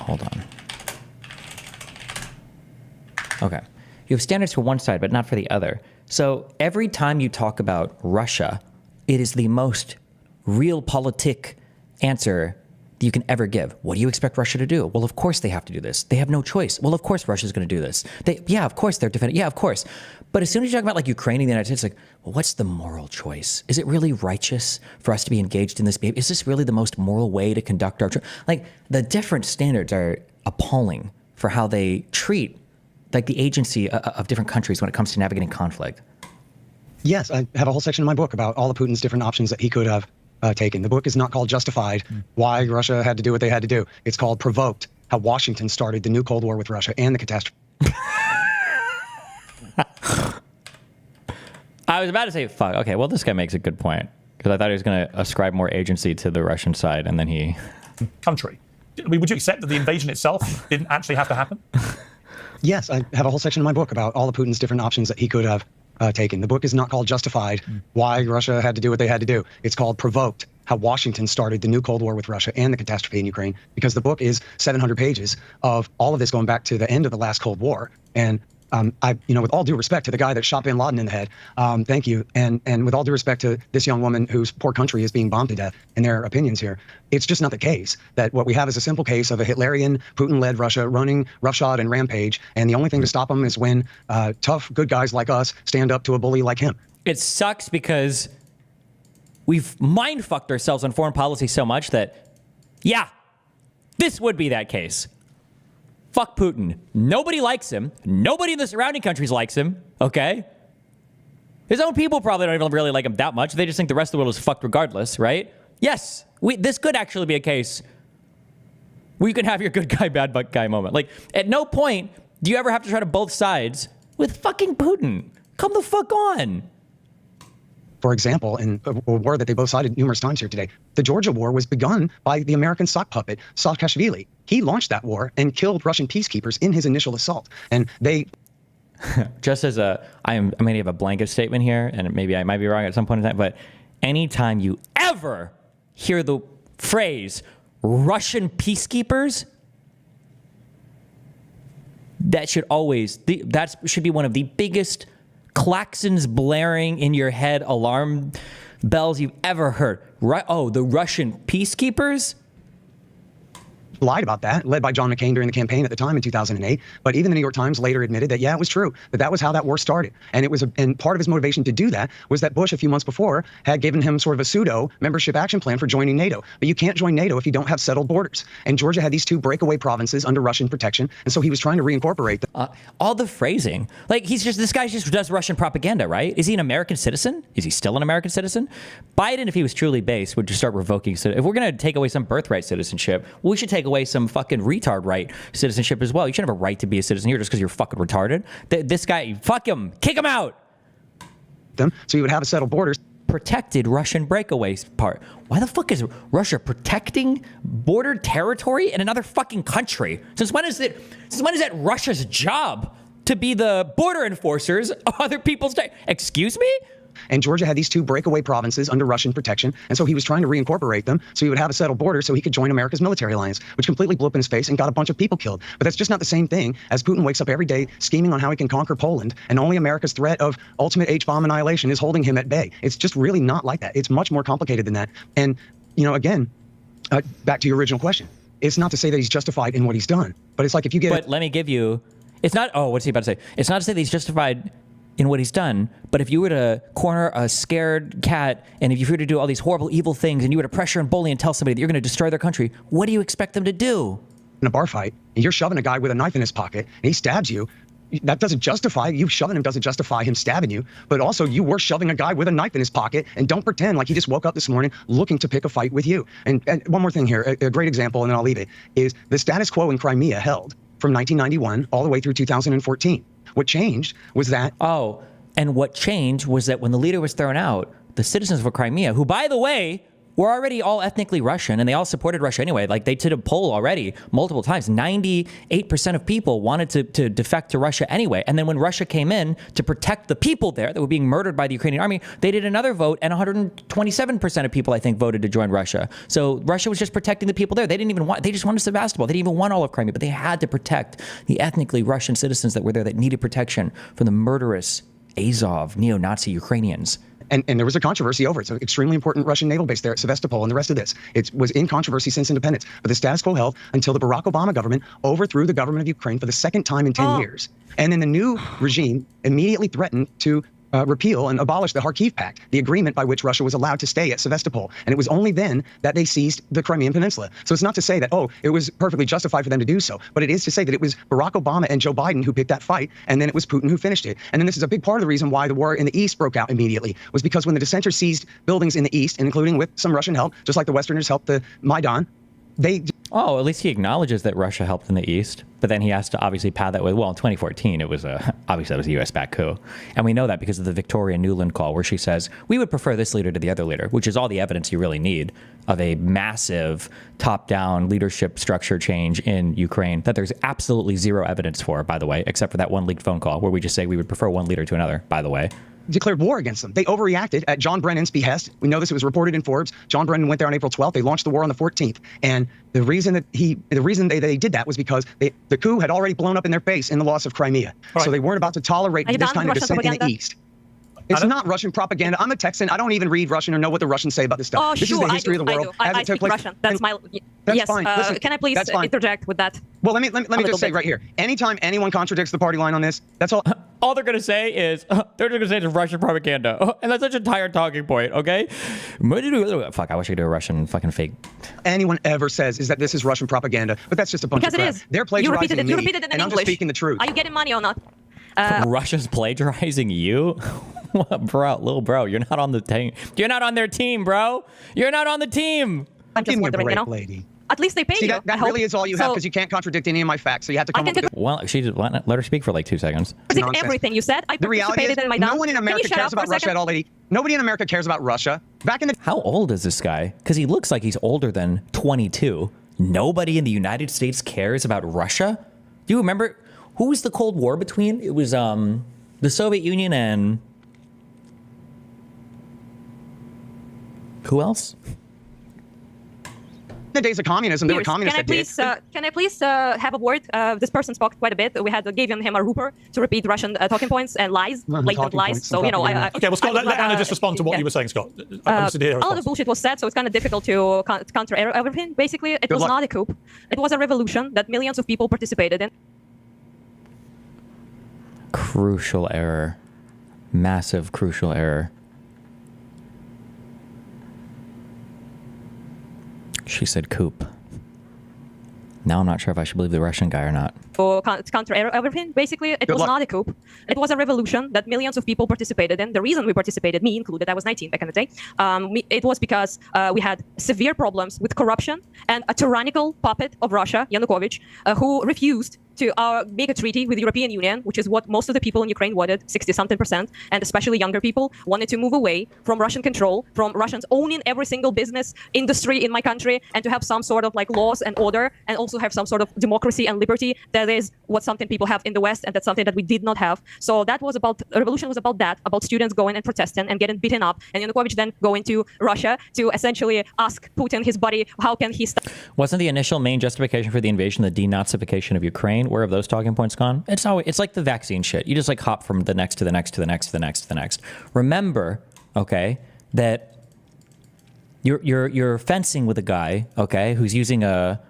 Hold on. Okay. You have standards for one side, but not for the other. So every time you talk about Russia, it is the most realpolitik answer that you can ever give. What do you expect Russia to do? Well, of course they have to do this. They have no choice. Well, of course Russia's going to do this. Yeah, of course they're defending. Yeah, of course. But as soon as you talk about like Ukraine and the United States, like, well, what's the moral choice? Is it really righteous for us to be engaged in this behavior? Is this really the most moral way to conduct our like the different standards are appalling for how they treat like the agency of different countries when it comes to navigating conflict. Yes, I have a whole section in my book about all of Putin's different options that he could have taken. The book is not called Justified, why Russia had to do what they had to do. It's called Provoked, how Washington started the new Cold War with Russia and the catastrophe. I was about to say, fuck, okay, well, this guy makes a good point, because I thought he was going to ascribe more agency to the Russian side, and then he... Country. I mean, would you accept that the invasion itself didn't actually have to happen? Yes, I have a whole section in my book about all of Putin's different options that he could have taken. The book is not called Justified, why Russia had to do what they had to do. It's called Provoked, how Washington started the new Cold War with Russia and the catastrophe in Ukraine, because the book is 700 pages of all of this going back to the end of the last Cold War. And I, with all due respect to the guy that shot bin Laden in the head, thank you. And with all due respect to this young woman whose poor country is being bombed to death and their opinions here, it's just not the case that what we have is a simple case of a Hitlerian, Putin-led Russia running roughshod and rampage. And the only thing to stop them is when tough, good guys like us stand up to a bully like him. It sucks because we've mind-fucked ourselves on foreign policy so much that, yeah, this would be that case. Fuck Putin. Nobody likes him. Nobody in the surrounding countries likes him, okay? His own people probably don't even really like him that much. They just think the rest of the world is fucked regardless, right? Yes, this could actually be a case where you can have your good guy, bad guy moment. Like, at no point do you ever have to try to both sides with fucking Putin. Come the fuck on. For example, in a war that they both cited numerous times here today, the Georgia war was begun by the American sock puppet, Saakashvili. He launched that war and killed Russian peacekeepers in his initial assault. And they... Just as I'm going to have a blanket statement here, and maybe I might be wrong at some point in time, but anytime you ever hear the phrase Russian peacekeepers, that should be one of the biggest klaxons blaring in your head, alarm bells you've ever heard. The Russian peacekeepers? Lied about that, led by John McCain during the campaign at the time in 2008. But even the New York Times later admitted that, yeah, it was true, that was how that war started. And and part of his motivation to do that was that Bush, a few months before, had given him sort of a pseudo membership action plan for joining NATO. But you can't join NATO if you don't have settled borders. And Georgia had these two breakaway provinces under Russian protection. And so he was trying to reincorporate them. All the phrasing, like this guy just does Russian propaganda, right? Is he an American citizen? Is he still an American citizen? Biden, if he was truly based, would just start revoking. If we're going to take away some birthright citizenship, we should take away some fucking retard right citizenship as well. You shouldn't have a right to be a citizen here just because you're fucking retarded. This guy, fuck him, kick him out. So you would have a settled borders. Protected Russian breakaways part. Why the fuck is Russia protecting border territory in another fucking country? Since when is it Russia's job to be the border enforcers of other people's Excuse me? And Georgia had these two breakaway provinces under Russian protection. And so he was trying to reincorporate them so he would have a settled border so he could join America's military alliance, which completely blew up in his face and got a bunch of people killed. But that's just not the same thing as Putin wakes up every day scheming on how he can conquer Poland. And only America's threat of ultimate H-bomb annihilation is holding him at bay. It's just really not like that. It's much more complicated than that. And, again, back to your original question. It's not to say that he's justified in what he's done. But it's like if you get... But let me give you... It's not... Oh, what's he about to say? It's not to say that he's justified in what he's done, but if you were to corner a scared cat and if you were to do all these horrible, evil things and you were to pressure and bully and tell somebody that you're going to destroy their country, what do you expect them to do? In a bar fight, and you're shoving a guy with a knife in his pocket and he stabs you, that doesn't justify you shoving him, doesn't justify him stabbing you, but also you were shoving a guy with a knife in his pocket, and don't pretend like he just woke up this morning looking to pick a fight with you. And one more thing here, a great example, and then I'll leave it, is the status quo in Crimea held from 1991 all the way through 2014. What changed was that... And what changed was that when the leader was thrown out, the citizens of Crimea, who, by the way, were already all ethnically Russian, and they all supported Russia anyway. Like, they did a poll already multiple times. 98% of people wanted to defect to Russia anyway. And then when Russia came in to protect the people there that were being murdered by the Ukrainian army, they did another vote, and 127% of people, I think, voted to join Russia. So Russia was just protecting the people there. They just wanted Sevastopol. They didn't even want all of Crimea, but they had to protect the ethnically Russian citizens that were there that needed protection from the murderous Azov, neo-Nazi Ukrainians. And there was a controversy over it. It's an extremely important Russian naval base there at Sevastopol and the rest of this. It was in controversy since independence. But the status quo held until the Barack Obama government overthrew the government of Ukraine for the second time in 10 years. And then the new regime immediately threatened to repeal and abolish the Kharkiv Pact, the agreement by which Russia was allowed to stay at Sevastopol. And it was only then that they seized the Crimean Peninsula. So it's not to say that, oh, it was perfectly justified for them to do so, but it is to say that it was Barack Obama and Joe Biden who picked that fight, and then it was Putin who finished it. And then this is a big part of the reason why the war in the East broke out immediately, was because when the dissenters seized buildings in the East, including with some Russian help, just like the Westerners helped the Maidan, they... Oh, at least he acknowledges that Russia helped in the East, but then he has to obviously pad that with, well, in 2014, it was obviously that was a U.S.-backed coup. And we know that because of the Victoria Nuland call, where she says, we would prefer this leader to the other leader, which is all the evidence you really need of a massive top-down leadership structure change in Ukraine that there's absolutely zero evidence for, by the way, except for that one leaked phone call where we just say we would prefer one leader to another, by the way. Declared war against them. They overreacted at John Brennan's behest. We know this, it was reported in Forbes. John Brennan went there on April 12th. They launched the war on the 14th. And the reason that they did that was because the coup had already blown up in their face in the loss of Crimea. Right. So they weren't about to tolerate this kind of dissent in the East. It's not Russian propaganda. I'm a Texan. I don't even read Russian or know what the Russians say about this stuff. Oh, this sure, is the history of the world. I speak Russian. That's my... Yes, fine. Listen, can I please interject with that? Well, let me just say right here. Anytime anyone contradicts the party line on this, that's all... All they're going to say is, they're just going to say it's Russian propaganda. And that's such a tired talking point, okay? Fuck, I wish I could do a Russian fucking fake. Anyone ever says is that this is Russian propaganda, but that's just a bunch of crap. Because it is. They're plagiarizing me, you repeated it in and English. I'm just speaking the truth. Are you getting money or not? Russia's plagiarizing you? What, bro, little bro, you're not on the team. You're not on their team, bro. You're not on the team. I'm just wondering, you know? Lady. At least they pay See, you. that really is all you have, because you can't contradict any of my facts, so you have to come up with it. Well, she just let her speak for like 2 seconds. Everything you said. I the reality is, in my no one in America cares about Russia at all, lady. Nobody in America cares about Russia. Back in the... How old is this guy? Because he looks like he's older than 22. Nobody in the United States cares about Russia? Do you remember who was the Cold War between? It was the Soviet Union and... who else? the days of communism, there were communists that did. Can I please have a word? This person spoke quite a bit. We had given him a rooper to repeat Russian talking points and lies, blatant lies. So, you know, okay, well, Scott, let Anna just respond to what you were saying, Scott. All of the bullshit was said, so it's kind of difficult to counter everything. Basically, it was not a coup. It was a revolution that millions of people participated in. Crucial error. Massive crucial error. She said coup. Now I'm not sure if I should believe the Russian guy or not. To counter everything, basically, it was not a coup. It was a revolution that millions of people participated in. The reason we participated, me included, I was 19 back in the day, it was because we had severe problems with corruption and a tyrannical puppet of Russia, Yanukovych, who refused to make a treaty with the European Union, which is what most of the people in Ukraine wanted, 60-something%, and especially younger people wanted to move away from Russian control, from Russians owning every single business industry in my country, and to have some sort of like laws and order, and also have some sort of democracy and liberty. That is what something people have in the West, and that's something that we did not have. So that was about, a revolution was about that, about students going and protesting and getting beaten up, and Yanukovych then going to Russia to essentially ask Putin, his buddy, how can he stop? Wasn't the initial main justification for the invasion the denazification of Ukraine? Where have those talking points gone? It's like the vaccine shit. You just like hop from the next to the next to the next to the next to the next. Remember, okay, that you're fencing with a guy, okay, who's using a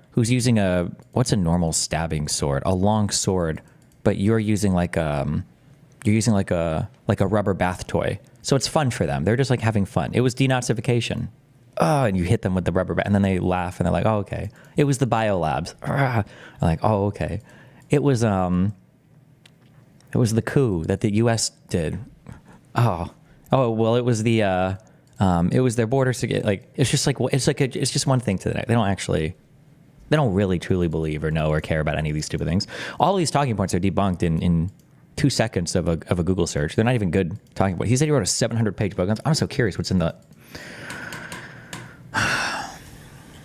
what's a normal stabbing sword? A long sword, but you're using like a rubber bath toy. So it's fun for them. They're just like having fun. It was denazification. Oh, and you hit them with the rubber bat, and then they laugh and they're like, "Oh, okay." It was the biolabs. I'm like, "Oh, okay." It was the coup that the U.S. did. Oh, well, it was the it was their borders to get like it's just one thing to the next. They don't really truly believe or know or care about any of these stupid things. All of these talking points are debunked in 2 seconds of a Google search. They're not even good talking points. He said he wrote a 700-page book. I'm so curious what's in the.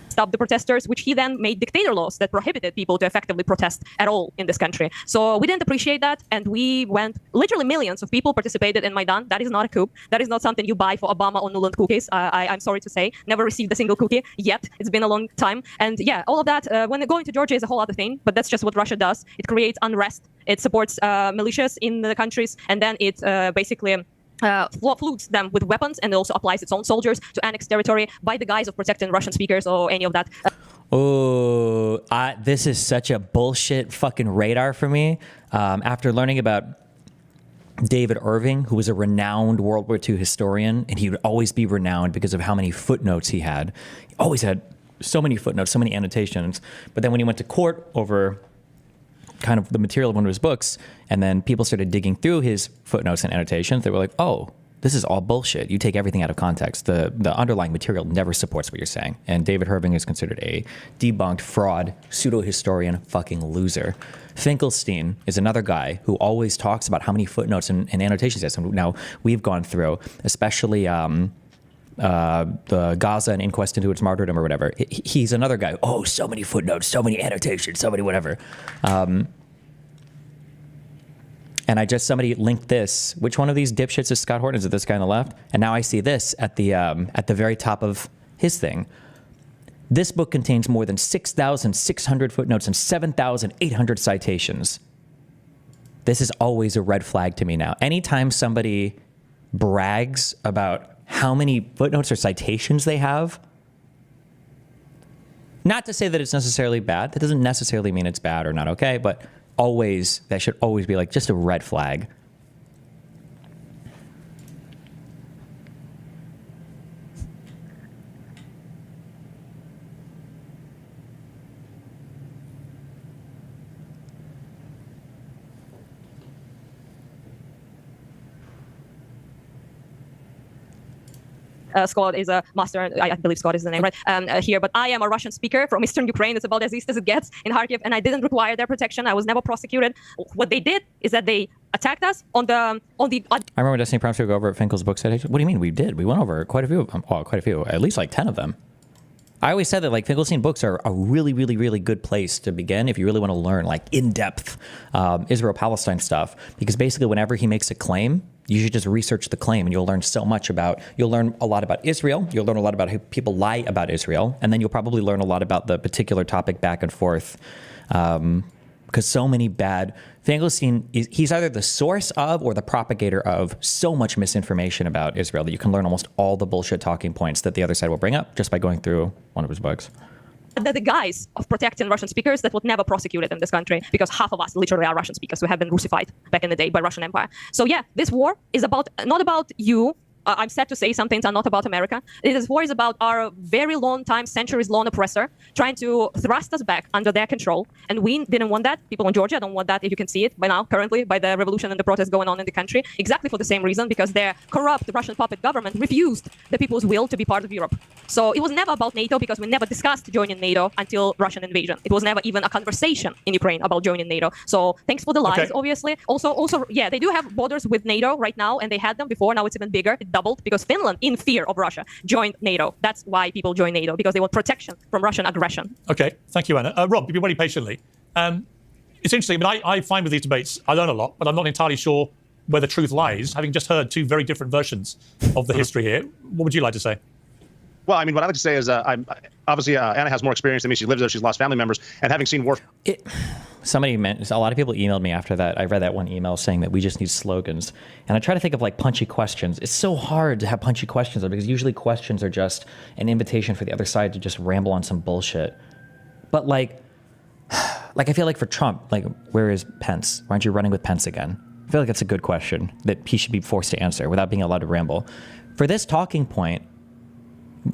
Stop the protesters, which he then made dictator laws that prohibited people to effectively protest at all in this country. So we didn't appreciate that, and we went, literally millions of people participated in Maidan. That is not a coup. That is not something you buy for Obama or Nuland cookies. I'm sorry to say, never received a single cookie yet. It's been a long time. And yeah, all of that, when going to Georgia is a whole other thing, but that's just what Russia does. It creates unrest. It supports militias in the countries, and then it basically floods them with weapons and also applies its own soldiers to annex territory by the guise of protecting Russian speakers or any of that. Oh, this is such a bullshit fucking radar for me. After learning about David Irving, who was a renowned World War II historian, and he would always be renowned because of how many footnotes he had. He always had so many footnotes, so many annotations. But then when he went to court over kind of the material of one of his books, and then people started digging through his footnotes and annotations, they were like, oh, this is all bullshit. You take everything out of context. The underlying material never supports what you're saying. And David Irving is considered a debunked fraud, pseudo-historian, fucking loser. Finkelstein is another guy who always talks about how many footnotes and annotations he has. And now we've gone through, especially the Gaza and inquest into its martyrdom or whatever. He's another guy. Oh, so many footnotes, so many annotations, so many whatever. And somebody linked this. Which one of these dipshits is Scott Horton? Is it this guy on the left? And now I see this at the very top of his thing. This book contains more than 6,600 footnotes and 7,800 citations. This is always a red flag to me now. Anytime somebody brags about how many footnotes or citations they have, not to say that it's necessarily bad. That doesn't necessarily mean it's bad or not okay, but always, that should always be like just a red flag. Scott is a master, I believe Scott is the name, right, here, but I am a Russian speaker from Eastern Ukraine. It's about as east as it gets in Kharkiv, and I didn't require their protection. I was never prosecuted. What they did is that they attacked us on the... I remember Destiny Prompts to go over at Finkel's book citation. What do you mean? We did. We went over quite a few of them. Well, quite a few, at least like 10 of them. I always said that like Finkelstein books are a really, really, really good place to begin if you really want to learn like in-depth Israel-Palestine stuff, because basically whenever he makes a claim, you should just research the claim and you'll learn so much you'll learn a lot about Israel, you'll learn a lot about how people lie about Israel, and then you'll probably learn a lot about the particular topic back and forth. Because so many Finkelstein, he's either the source of or the propagator of so much misinformation about Israel that you can learn almost all the bullshit talking points that the other side will bring up just by going through one of his books. The guise of protecting Russian speakers that would never prosecuted in this country, because half of us literally are Russian speakers who have been Russified back in the day by Russian Empire. So yeah, this war is not about you. I'm sad to say some things are not about America. This war is about our very long time, centuries-long oppressor trying to thrust us back under their control. And we didn't want that. People in Georgia don't want that, if you can see it by now, currently, by the revolution and the protests going on in the country, exactly for the same reason, because their corrupt Russian puppet government refused the people's will to be part of Europe. So it was never about NATO, because we never discussed joining NATO until Russian invasion. It was never even a conversation in Ukraine about joining NATO. So thanks for the lies, obviously. Also, yeah, they do have borders with NATO right now, and they had them before. Now it's even bigger. It doubled because Finland, in fear of Russia, joined NATO. That's why people join NATO, because they want protection from Russian aggression. Okay, thank you, Anna. Rob, you've been waiting patiently. It's interesting. I mean, I find with these debates, I learn a lot, but I'm not entirely sure where the truth lies, having just heard two very different versions of the history here. What would you like to say? Well, I mean, what I like to say is obviously Anna has more experience than me. She lives there. She's lost family members. And having seen war... A lot of people emailed me after that. I read that one email saying that we just need slogans. And I try to think of like punchy questions. It's so hard to have punchy questions because usually questions are just an invitation for the other side to just ramble on some bullshit. But like I feel like for Trump, like, where is Pence? Why aren't you running with Pence again? I feel like that's a good question that he should be forced to answer without being allowed to ramble. For this talking point,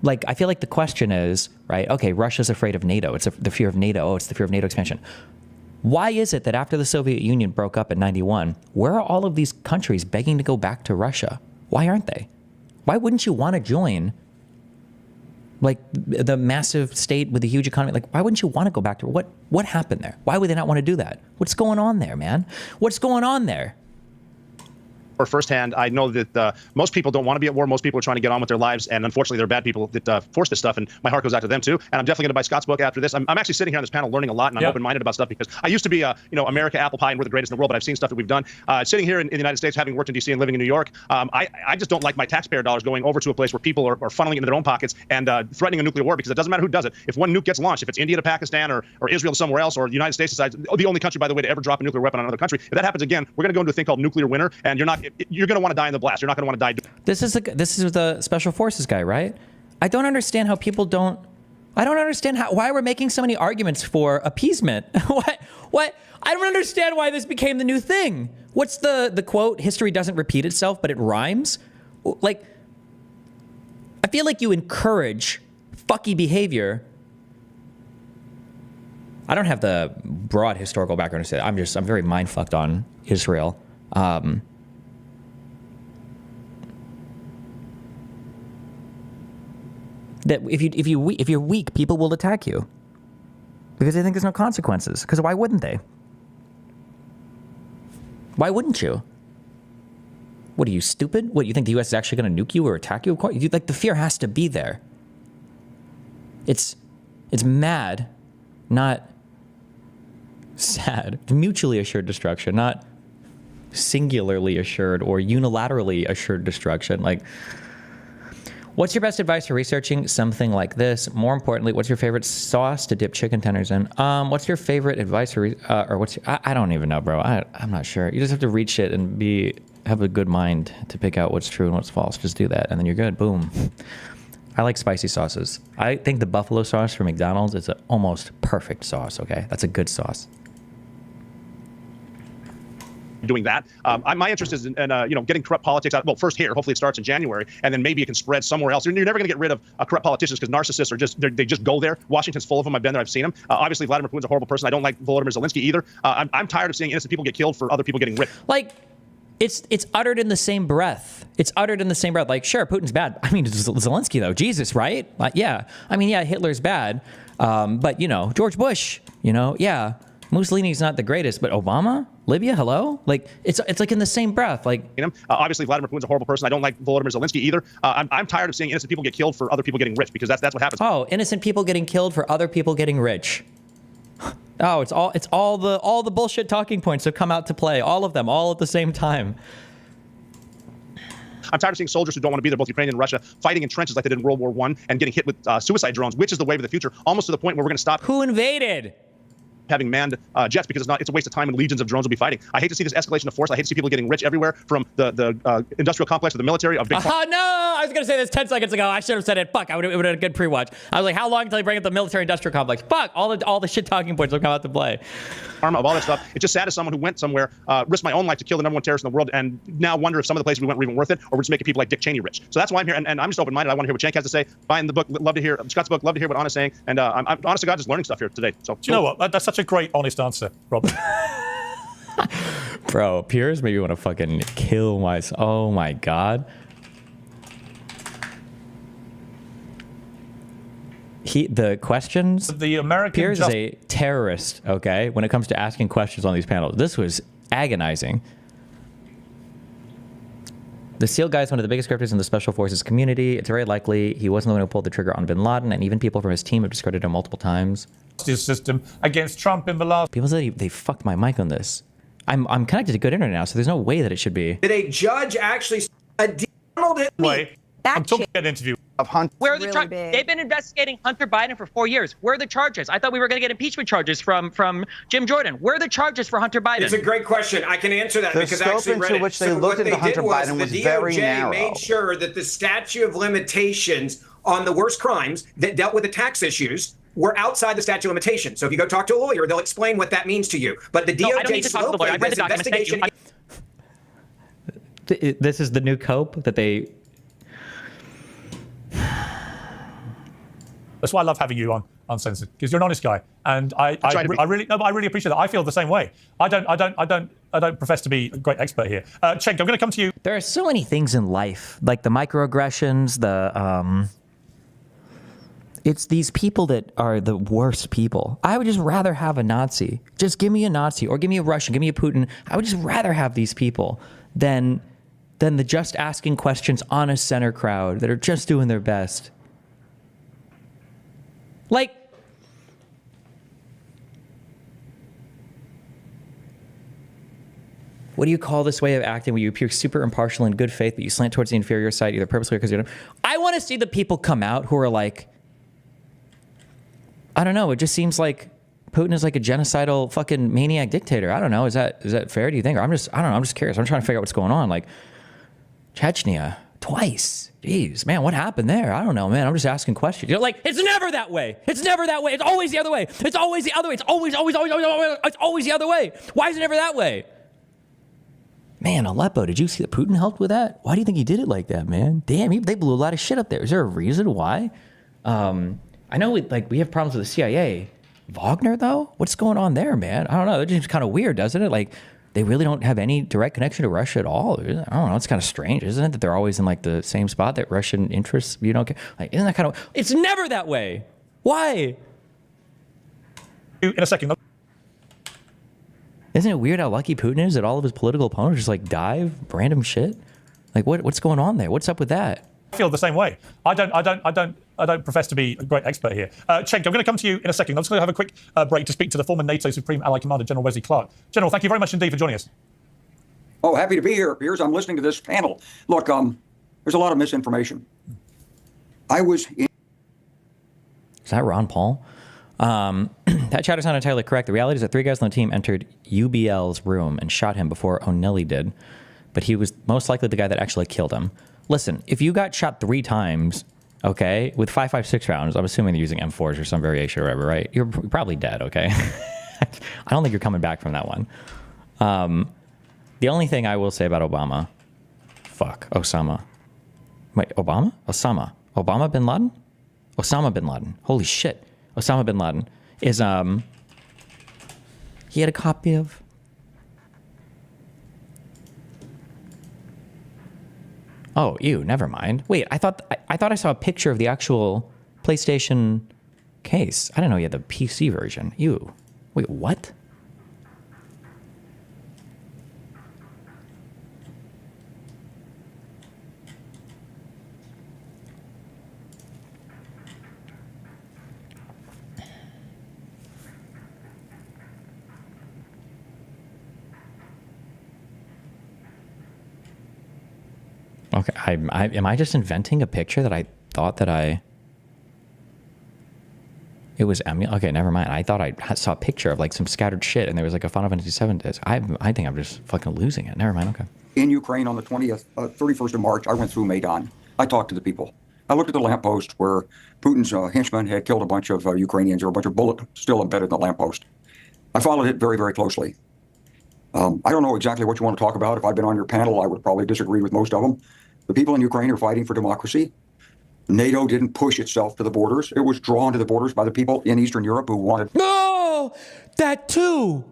like, I feel like the question is, right, okay, Russia's afraid of NATO. It's the fear of NATO. Oh, it's the fear of NATO expansion. Why is it that after the Soviet Union broke up in 91, where are all of these countries begging to go back to Russia? Why aren't they? Why wouldn't you want to join, like, the massive state with a huge economy? Like, why wouldn't you want to go back to what happened there? Why would they not want to do that? What's going on there, man? What's going on there? Or firsthand, I know that most people don't want to be at war. Most people are trying to get on with their lives, and unfortunately, there are bad people that force this stuff. And my heart goes out to them too. And I'm definitely going to buy Scott's book after this. I'm actually sitting here on this panel learning a lot, and I'm open-minded about stuff because I used to be, America, apple pie, and we're the greatest in the world. But I've seen stuff that we've done. Sitting here in the United States, having worked in D.C. and living in New York, I just don't like my taxpayer dollars going over to a place where people are funneling into their own pockets and threatening a nuclear war, because it doesn't matter who does it. If one nuke gets launched, if it's India to Pakistan or Israel to somewhere else, or the United States decides, the only country, by the way, to ever drop a nuclear weapon on another country, if that happens again, we're going to go into a thing called nuclear winter, and you're not you're going to want to die in the blast. You're not going to want to die. This is the special forces guy, right? I don't understand how people don't. I don't understand why we're making so many arguments for appeasement. What? I don't understand why this became the new thing. What's the quote? History doesn't repeat itself, but it rhymes. Like, I feel like you encourage fucky behavior. I don't have the broad historical background to say that. I'm very mind-fucked on Israel. That if you're weak, people will attack you because they think there's no consequences. Because why wouldn't they? Why wouldn't you? What are you, stupid? What, you think the U.S. is actually going to nuke you or attack you? Of course, like, the fear has to be there. It's mad, not sad. Mutually assured destruction, not singularly assured or unilaterally assured destruction. Like, what's your best advice for researching something like this? More importantly, what's your favorite sauce to dip chicken tenders in? What's your favorite advice for, I don't even know, bro. I'm not sure. You just have to read shit and have a good mind to pick out what's true and what's false. Just do that, and then you're good. Boom. I like spicy sauces. I think the buffalo sauce from McDonald's is an almost perfect sauce, okay? That's a good sauce. Doing that. My interest is in getting corrupt politics out. Well, first here, hopefully it starts in January, and then maybe it can spread somewhere else. You're never going to get rid of corrupt politicians because narcissists are they just go there. Washington's full of them. I've been there. I've seen them. Obviously, Vladimir Putin's a horrible person. I don't like Volodymyr Zelensky either. I'm tired of seeing innocent people get killed for other people getting rich. Like, it's uttered in the same breath. It's uttered in the same breath. Like, sure, Putin's bad. I mean, Zelensky though, Jesus, right? Like, yeah. I mean, yeah, Hitler's bad, but George Bush, yeah. Mussolini's not the greatest, but Obama, Libya, hello? Like, it's like in the same breath. Like, obviously, Vladimir Putin's a horrible person. I don't like Volodymyr Zelensky either. I'm tired of seeing innocent people get killed for other people getting rich because that's what happens. Oh, innocent people getting killed for other people getting rich. Oh, it's all the bullshit talking points have come out to play. All of them, all at the same time. I'm tired of seeing soldiers who don't want to be there, both Ukraine and Russia, fighting in trenches like they did in World War I and getting hit with suicide drones, which is the wave of the future, almost to the point where we're going to stop. Who invaded? Having manned jets because it's a waste of time and legions of drones will be fighting. I hate to see this escalation of force. I hate to see people getting rich everywhere from the industrial complex to the military. Of big no! I was going to say this 10 seconds ago. I should have said it. Fuck, it would have had a good pre-watch. I was like, how long until they bring up the military industrial complex? Fuck, all the shit talking points will come out to play. Of all that stuff. It's just sad as someone who went somewhere, risked my own life to kill the #1 terrorist in the world, and now wonder if some of the places we went were even worth it, or we're just making people like Dick Cheney rich. So that's why I'm here, and I'm just open-minded. I want to hear what Cenk has to say. Buying the book, love to hear Scott's book, love to hear what Anna's saying, and I'm honest to God just learning stuff here today. So do you know what? That's such a great, honest answer, Rob. Bro, Piers made me want to fucking kill myself. Oh my God. The questions. The American Piers is a terrorist, okay, when it comes to asking questions on these panels. This was agonizing. The SEAL guy is one of the biggest grifters in the Special Forces community. It's very likely he wasn't the one who pulled the trigger on bin Laden, and even people from his team have discredited him multiple times. System against Trump in the last. People said they fucked my mic on this. I'm connected to good internet now, so there's no way that it should be. Did a judge actually Wait, I'm talking about an interview of Hunter. Where are the charges? They've been investigating Hunter Biden for 4 years. Where are the charges? I thought we were going to get impeachment charges from Jim Jordan. Where are the charges for Hunter Biden? It's a great question. I can answer that because I actually read it. The scope into which they looked into Hunter Biden was very narrow. The DOJ made sure that the statute of limitations on the worst crimes that dealt with the tax issues were outside the statute of limitations. So if you go talk to a lawyer, they'll explain what that means to you. But the DOJ I don't need to talk to the lawyer. I read the documentation. This is the new cope that they... That's why I love having you on Uncensored, because you're an honest guy, and I really appreciate that. I feel the same way. I don't profess to be a great expert here. Cenk, I'm going to come to you. There are so many things in life, like the microaggressions, it's these people that are the worst people. I would just rather have a Nazi. Just give me a Nazi, or give me a Russian, give me a Putin. I would just rather have these people than the just asking questions, honest center crowd that are just doing their best. Like, what do you call this way of acting where you appear super impartial and good faith, but you slant towards the inferior side, either purposely or because you don't? I want to see the people come out who are like, I don't know, it just seems like Putin is like a genocidal fucking maniac dictator. I don't know. Is that fair? Do you think? Or I don't know. I'm just curious. I'm trying to figure out what's going on. Like Chechnya twice. Jeez, man, what happened there? I don't know, man. I'm just asking questions. You're like, it's never that way. It's never that way. It's always the other way. It's always the other way. It's always the other way. Why is it never that way? Man, Aleppo, did you see that Putin helped with that? Why do you think he did it like that, man? Damn, they blew a lot of shit up there. Is there a reason why? I know we have problems with the CIA. Wagner, though? What's going on there, man? I don't know. That just kind of weird, doesn't it? Like, they really don't have any direct connection to Russia at all. I don't know. It's kind of strange, isn't it? That they're always in like the same spot, that Russian interests, you don't care. Like, isn't that kind of, it's never that way. Why? In a second. Isn't it weird how lucky Putin is that all of his political opponents just like dive random shit? Like what's going on there? What's up with that? I feel the same way. I don't profess to be a great expert here. Cenk, I'm going to come to you in a second. I'm just going to have a quick break to speak to the former NATO Supreme Allied Commander, General Wesley Clark. General, thank you very much indeed for joining us. Oh, happy to be here, Piers. I'm listening to this panel. Look, there's a lot of misinformation. Is that Ron Paul? That chat is not entirely correct. The reality is that 3 guys on the team entered UBL's room and shot him before O'Neill did. But he was most likely the guy that actually killed him. Listen, if you got shot 3 times, okay, with 5.56 rounds, I'm assuming they're using M4s or some variation or whatever, right? You're probably dead, okay? I don't think you're coming back from that one. The only thing I will say about Obama, Osama. Wait, Obama? Obama bin Laden? Osama bin Laden. Holy shit. Osama bin Laden is, he had a copy of... Oh, ew, never mind. Wait, I thought I saw a picture of the actual PlayStation case. I didn't know he had the PC version. Ew. Wait, what? Okay, am I just inventing a picture that I thought that it was okay, never mind. I thought I saw a picture of like some scattered shit and there was like a Final Fantasy VII disc. I think I'm just fucking losing it. Never mind, okay. in Ukraine on the 31st of March. I went through Maidan. I talked to the people. I looked at the lamppost where Putin's henchmen had killed a bunch of Ukrainians, or a bunch of bullets still embedded in the lamppost. I followed it very, very closely. I don't know exactly what you want to talk about. If I'd been on your panel, I would probably disagree with most of them. The people in Ukraine are fighting for democracy. NATO didn't push itself to the borders. It was drawn to the borders by the people in Eastern Europe who wanted... No! That too!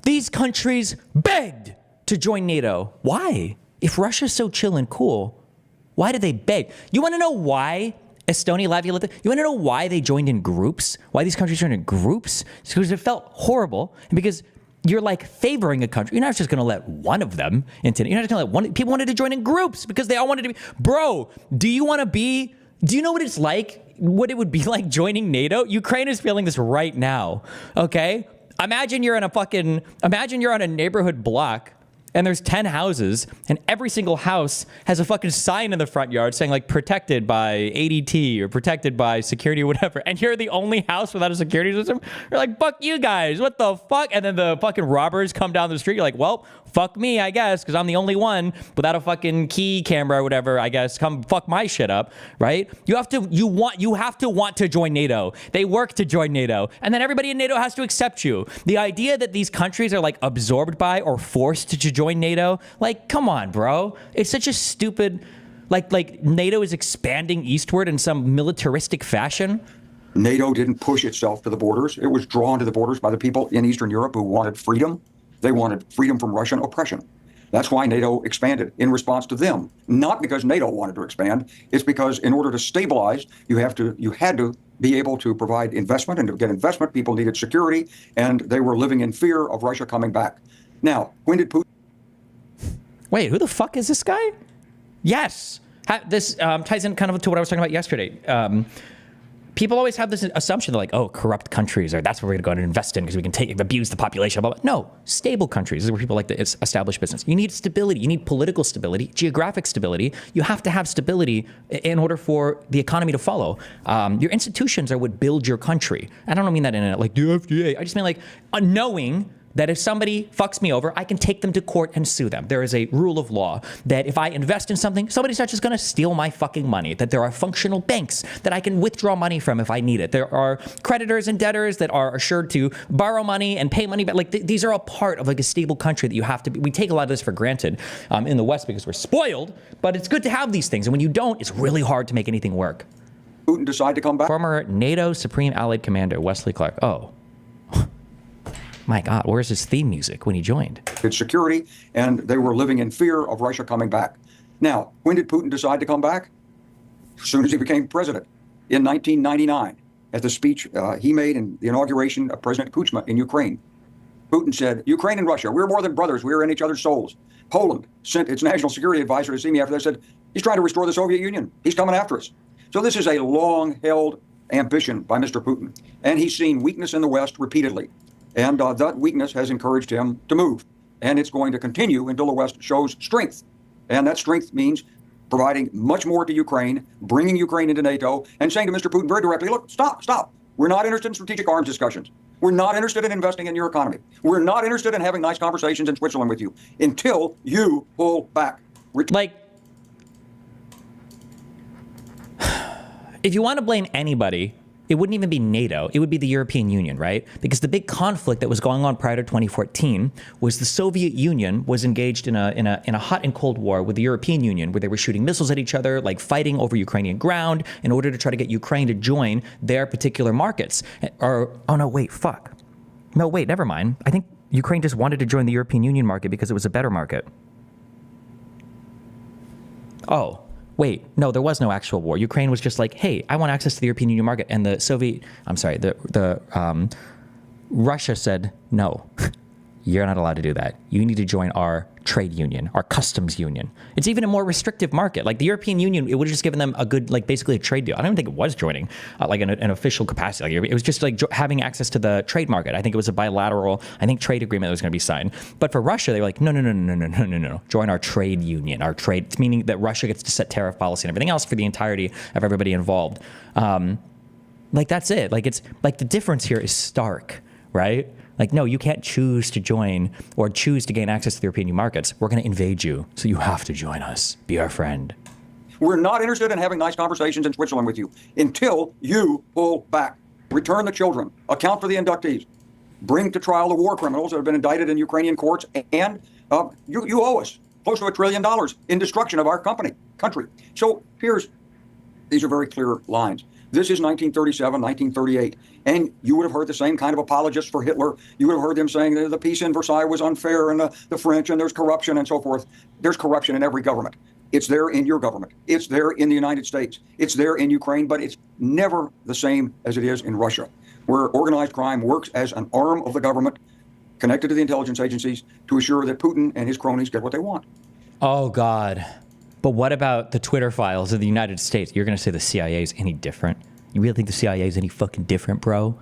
These countries begged to join NATO. Why? If Russia's so chill and cool, why did they beg? You want to know why Estonia, Latvia, Lithuania, you want to know why they joined in groups? Why these countries joined in groups? It's because it felt horrible, and because you're like favoring a country. You're not just going to let one of them into it. You're not just going to let one. People wanted to join in groups because they all wanted to be. Bro, do you want to be? Do you know what it's like? What it would be like joining NATO? Ukraine is feeling this right now. Okay, imagine you're in a fucking. Imagine you're on a neighborhood block. And there's 10 houses, and every single house has a fucking sign in the front yard saying like protected by ADT or protected by security or whatever. And you're the only house without a security system. You're like, fuck you guys, what the fuck? And then the fucking robbers come down the street. You're like, well, fuck me, I guess, because I'm the only one without a fucking key camera or whatever, I guess. Come fuck my shit up, right? You have to want to join NATO. They work to join NATO. And then everybody in NATO has to accept you. The idea that these countries are like absorbed by or forced to join NATO, like, come on, bro. It's such a stupid, like NATO is expanding eastward in some militaristic fashion. NATO didn't push itself to the borders. It was drawn to the borders by the people in Eastern Europe who wanted freedom. They wanted freedom from Russian oppression. That's why NATO expanded in response to them. Not because NATO wanted to expand. It's because in order to stabilize, you had to be able to provide investment, and to get investment, people needed security, and they were living in fear of Russia coming back. Now, when did Putin... Wait, who the fuck is this guy? Yes. This ties in kind of to what I was talking about yesterday. people always have this assumption, they're like, oh, corrupt countries, or that's where we're going to go and invest in because we can abuse the population, blah, blah. No, stable countries. This is where people like to establish business. You need stability. You need political stability, geographic stability. You have to have stability in order for the economy to follow. Your institutions are what build your country. I don't mean that in a, like, the FDA. I just mean like knowing that if somebody fucks me over, I can take them to court and sue them. There is a rule of law that if I invest in something, somebody's not just gonna steal my fucking money, that there are functional banks that I can withdraw money from if I need it. There are creditors and debtors that are assured to borrow money and pay money back. Like these are all part of like a stable country that you have to be. We take a lot of this for granted in the West because we're spoiled, but it's good to have these things. And when you don't, it's really hard to make anything work. Putin decide to come back? Former NATO Supreme Allied Commander Wesley Clark. Oh. My God, where's his theme music when he joined? It's security, and they were living in fear of Russia coming back. Now, when did Putin decide to come back? As soon as he became president in 1999, at the speech he made in the inauguration of President Kuchma in Ukraine. Putin said, Ukraine and Russia, we're more than brothers. We're in each other's souls. Poland sent its national security advisor to see me after that, said, he's trying to restore the Soviet Union. He's coming after us. So this is a long-held ambition by Mr. Putin, and he's seen weakness in the West repeatedly. And that weakness has encouraged him to move. And it's going to continue until the West shows strength. And that strength means providing much more to Ukraine, bringing Ukraine into NATO, and saying to Mr. Putin very directly, look, stop. We're not interested in strategic arms discussions. We're not interested in investing in your economy. We're not interested in having nice conversations in Switzerland with you until you pull back. Like, if you want to blame anybody, it wouldn't even be NATO. It would be the European Union, right? Because the big conflict that was going on prior to 2014 was the Soviet Union was engaged in a hot and cold war with the European Union, where they were shooting missiles at each other, like fighting over Ukrainian ground in order to try to get Ukraine to join their particular markets. Or, oh no, wait, fuck. No, wait, never mind. I think Ukraine just wanted to join the European Union market because it was a better market. Oh. Wait, no, there was no actual war. Ukraine was just like, hey, I want access to the European Union market. And Russia said, no, you're not allowed to do that. You need to join our trade union, our customs union. It's even a more restrictive market. Like the European Union, it would have just given them a good, like basically a trade deal. I don't even think it was joining like an official capacity. Like, it was just like having access to the trade market. I think it was a bilateral, trade agreement that was going to be signed. But for Russia, they were like, no. Join our trade union, our trade. It's meaning that Russia gets to set tariff policy and everything else for the entirety of everybody involved. Like that's it. Like it's like the difference here is stark, right? Like, no, you can't choose to join or choose to gain access to the European markets. We're going to invade you, so you have to join us. Be our friend. We're not interested in having nice conversations in Switzerland with you until you pull back. Return the children. Account for the inductees. Bring to trial the war criminals that have been indicted in Ukrainian courts. And you owe us close to $1 trillion in destruction of our country. So, Piers, these are very clear lines. This is 1937, 1938. And you would have heard the same kind of apologists for Hitler. You would have heard them saying that the peace in Versailles was unfair and the French and there's corruption and so forth. There's corruption in every government. It's there in your government. It's there in the United States. It's there in Ukraine, but it's never the same as it is in Russia, where organized crime works as an arm of the government connected to the intelligence agencies to assure that Putin and his cronies get what they want. Oh, God. But what about the Twitter files of the United States? You're going to say the CIA is any different? You really think the CIA is any fucking different, bro?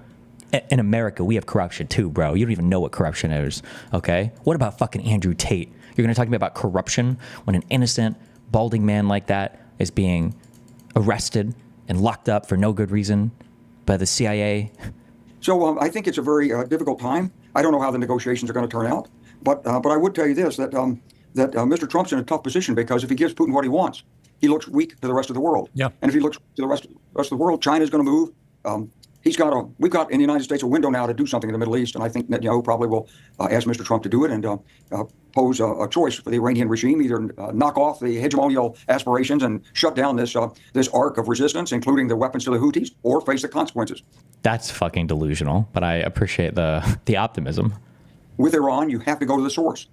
In America, we have corruption too, bro. You don't even know what corruption is, okay? What about fucking Andrew Tate? You're going to talk to me about corruption when an innocent, balding man like that is being arrested and locked up for no good reason by the CIA? So I think it's a very difficult time. I don't know how the negotiations are going to turn out, but I would tell you this, that Mr. Trump's in a tough position because if he gives Putin what he wants, he looks weak to the rest of the world. Yeah. And if he looks to the rest of the world, China's going to move. We've got in the United States a window now to do something in the Middle East, and I think Netanyahu probably will ask Mr. Trump to do it and pose a choice for the Iranian regime, either knock off the hegemonial aspirations and shut down this arc of resistance, including the weapons to the Houthis, or face the consequences. That's fucking delusional, but I appreciate the optimism. With Iran, you have to go to the source.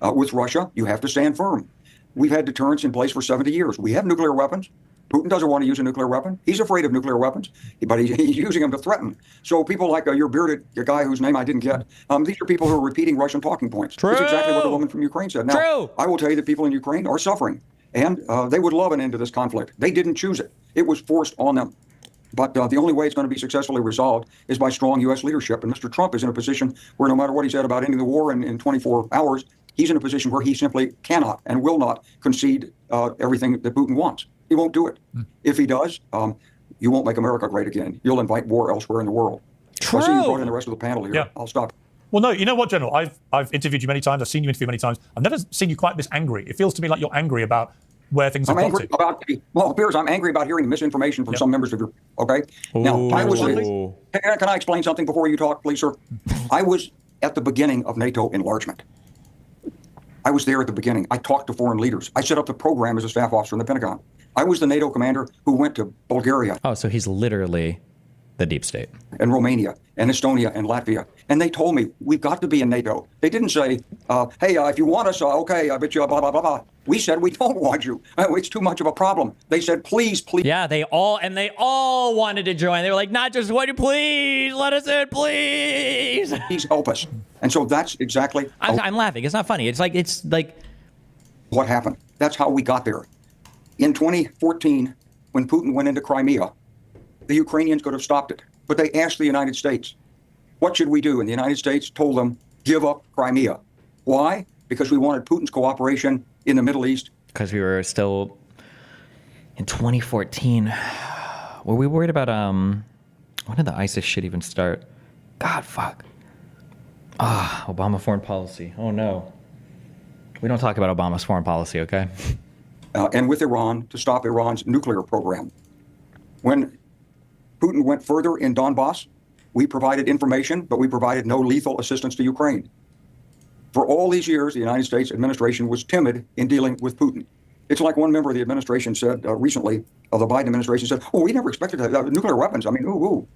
With Russia, you have to stand firm. We've had deterrence in place for 70 years. We have nuclear weapons. Putin doesn't want to use a nuclear weapon. He's afraid of nuclear weapons, but he's using them to threaten. So people like your guy whose name I didn't get, these are people who are repeating Russian talking points. True. That's exactly what the woman from Ukraine said. Now, True. I will tell you that people in Ukraine are suffering, and they would love an end to this conflict. They didn't choose it. It was forced on them. But the only way it's going to be successfully resolved is by strong U.S. leadership. And Mr. Trump is in a position where no matter what he said about ending the war in 24 hours, he's in a position where he simply cannot and will not concede everything that Putin wants. He won't do it. If he does, you won't make America great again. You'll invite war elsewhere in the world. True. I see you brought in the rest of the panel here. Yeah. I'll stop. Well, no, you know what, General? I've interviewed you many times. I've seen you interview many times. I've never seen you quite this angry. It feels to me like you're angry about where things have I'm got angry to. about, well, Piers, I'm angry about hearing misinformation from some members of your, okay? Now, I was, can I explain something before you talk, please, sir? I was at the beginning of NATO enlargement. I was there at the beginning. I talked to foreign leaders. I set up the program as a staff officer in the Pentagon. I was the NATO commander who went to Bulgaria. Oh, so he's literally the deep state. And Romania and Estonia and Latvia. And they told me, we've got to be in NATO. They didn't say, hey, if you want us, okay, I bet you, blah, blah, blah, blah. We said, we don't want you. It's too much of a problem. They said, please, please. Yeah, they all wanted to join. They were like, not just one, please, let us in, please. Please help us. And so that's exactly. I'm laughing. It's not funny. It's like. What happened? That's how we got there. In 2014, when Putin went into Crimea, the Ukrainians could have stopped it. But they asked the United States, what should we do? And the United States told them, give up Crimea. Why? Because we wanted Putin's cooperation in the Middle East. Because we were still, in 2014, were we worried about, when did the ISIS shit even start? God, fuck. Obama foreign policy. Oh, no. We don't talk about Obama's foreign policy, okay? And with Iran, to stop Iran's nuclear program. When Putin went further in Donbass, we provided information, but we provided no lethal assistance to Ukraine. For all these years, the United States administration was timid in dealing with Putin. It's like one member of the administration said recently, of the Biden administration said, we never expected to have nuclear weapons. I mean,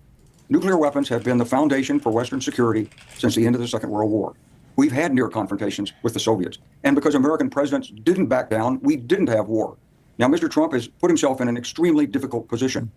Nuclear weapons have been the foundation for Western security since the end of the Second World War. We've had near confrontations with the Soviets. And because American presidents didn't back down, we didn't have war. Now, Mr. Trump has put himself in an extremely difficult position.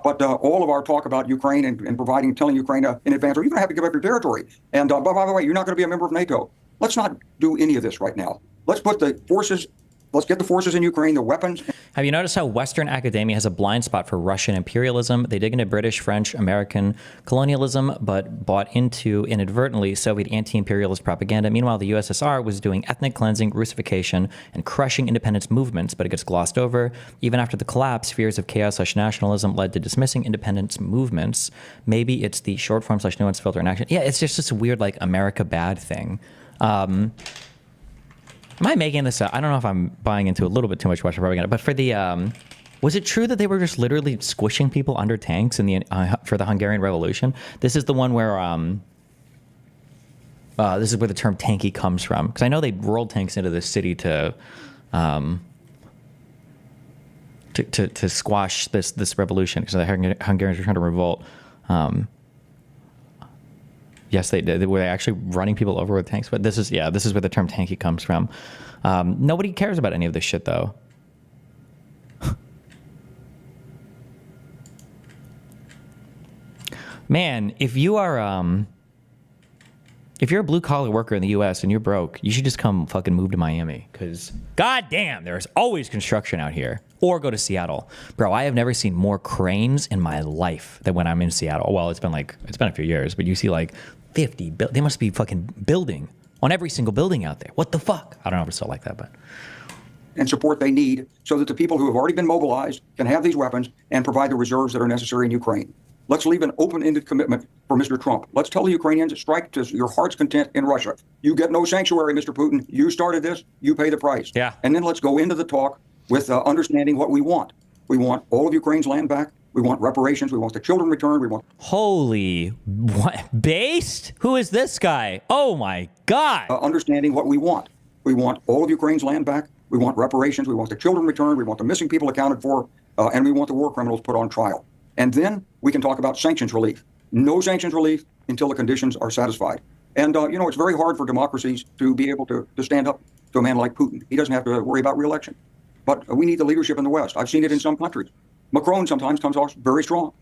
But all of our talk about Ukraine and telling Ukraine in advance, you're going to have to give up your territory. And by the way, you're not going to be a member of NATO. Let's not do any of this right now. Let's put the forces, let's get the forces in Ukraine, the weapons. Have you noticed how Western academia has a blind spot for Russian imperialism? They dig into British, French, American colonialism, but bought into inadvertently Soviet anti-imperialist propaganda. Meanwhile, the USSR was doing ethnic cleansing, Russification, and crushing independence movements, but it gets glossed over. Even after the collapse, fears of chaos/nationalism led to dismissing independence movements. Maybe it's the short form /nuance filter in action. Yeah, it's just this weird, like, America bad thing. Am I making this up? I don't know if I'm buying into a little bit too much Russian propaganda, but for the, was it true that they were just literally squishing people under tanks in the for the Hungarian Revolution? This is the one where, this is where the term tanky comes from. Because I know they rolled tanks into the city to squash this revolution, because the Hungarians were trying to revolt. Yes, they did. Were they actually running people over with tanks? But this is where the term tanky comes from. Nobody cares about any of this shit, though. Man, if you are if you're a blue collar worker in the U.S. and you're broke, you should just come fucking move to Miami, because goddamn, there's always construction out here. Or go to Seattle, bro. I have never seen more cranes in my life than when I'm in Seattle. Well, it's been a few years, but you see like 50. They must be fucking building on every single building out there. What the fuck? I don't know if it's still like that, but. And support they need so that the people who have already been mobilized can have these weapons and provide the reserves that are necessary in Ukraine. Let's leave an open-ended commitment for Mr. Trump. Let's tell the Ukrainians, strike to your heart's content in Russia. You get no sanctuary, Mr. Putin. You started this. You pay the price. Yeah. And then let's go into the talk with understanding what we want. We want all of Ukraine's land back. We want reparations. We want the children returned. We want. Holy, what? Based? Who is this guy? Oh my God. Understanding what we want. We want all of Ukraine's land back. We want reparations. We want the children returned. We want the missing people accounted for. And we want the war criminals put on trial. And then we can talk about sanctions relief. No sanctions relief until the conditions are satisfied. And, it's very hard for democracies to be able to stand up to a man like Putin. He doesn't have to worry about re-election. But we need the leadership in the West. I've seen it in some countries. Macron sometimes comes off very strong.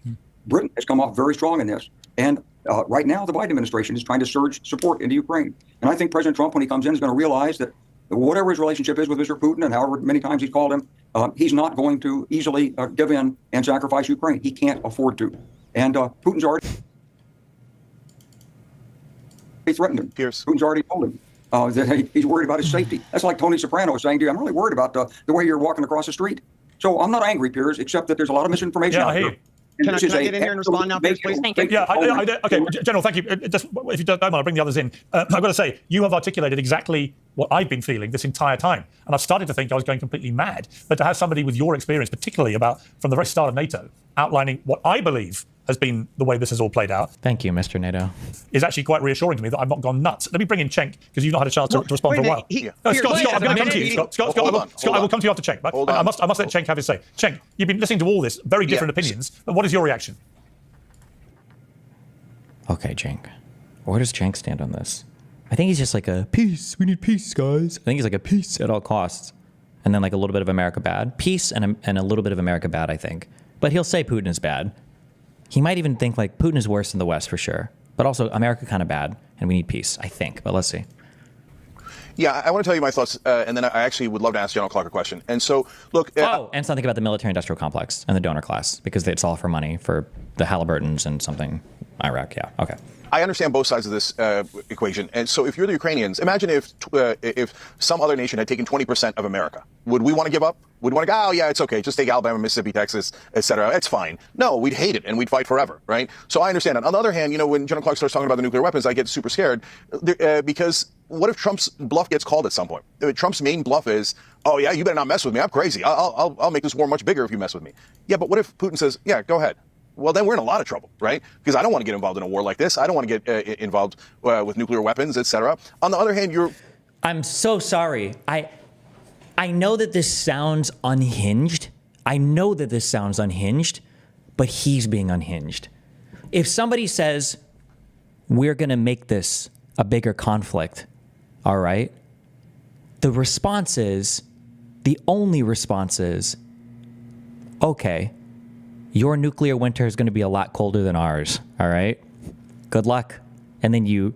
Britain has come off very strong in this. And right now, the Biden administration is trying to surge support into Ukraine. And I think President Trump, when he comes in, is going to realize that whatever his relationship is with Mr. Putin and however many times he's called him, He's not going to easily give in and sacrifice Ukraine. He can't afford to. And Putin's already threatened him. Piers. Putin's already told him that he's worried about his safety. That's like Tony Soprano saying to you, I'm really worried about the way you're walking across the street. So I'm not angry, Piers, except that there's a lot of misinformation out there. Can I get in here and respond now, please? Thank you. Yeah, okay, General, thank you. Just, if you don't mind, I'll bring the others in. I've got to say, you have articulated exactly what I've been feeling this entire time. And I've started to think I was going completely mad. But to have somebody with your experience, particularly from the very start of NATO, outlining what I believe has been the way this has all played out. Thank you, Mr. NATO. Is actually quite reassuring to me that I've not gone nuts. Let me bring in Cenk, because you've not had a chance to respond for a while. Scott, I'm going to come to you. Scott, I will come to you after Cenk. But I must let Cenk have his say. Cenk, you've been listening to all this, very different opinions. But what is your reaction? Okay, Cenk. Where does Cenk stand on this? I think he's just like a peace. We need peace, guys. I think he's like a peace at all costs. And then like a little bit of America bad. Peace and a little bit of America bad, I think. But he'll say Putin is bad. He might even think like Putin is worse than the West for sure. But also America kind of bad and we need peace, I think. But let's see. Yeah, I want to tell you my thoughts, and then I actually would love to ask General Clark a question. And so, look... and something about the military-industrial complex and the donor class, because it's all for money for the Halliburtons and something Iraq. Yeah, okay. I understand both sides of this equation. And so if you're the Ukrainians, imagine if some other nation had taken 20% of America. Would we want to give up? Would we want to go, oh, yeah, it's okay. Just take Alabama, Mississippi, Texas, et cetera. It's fine. No, we'd hate it, and we'd fight forever, right? So I understand that. On the other hand, when General Clark starts talking about the nuclear weapons, I get super scared because what if Trump's bluff gets called at some point? Trump's main bluff is, oh, yeah, you better not mess with me. I'm crazy. I'll make this war much bigger if you mess with me. Yeah, but what if Putin says, yeah, go ahead? Well, then we're in a lot of trouble, right? Because I don't want to get involved in a war like this. I don't want to get involved with nuclear weapons, et cetera. On the other hand, I'm so sorry. I know that this sounds unhinged. But he's being unhinged. If somebody says, we're going to make this a bigger conflict, all right? The only response is, okay, your nuclear winter is going to be a lot colder than ours, all right? Good luck. And then you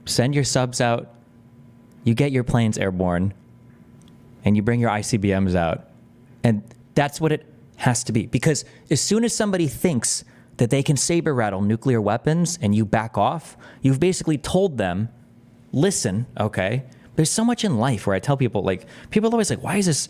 send your subs out, you get your planes airborne, and you bring your ICBMs out. And that's what it has to be. Because as soon as somebody thinks that they can saber rattle nuclear weapons and you back off, you've basically told them, listen, okay, there's so much in life where I tell people, like, people are always like, why is this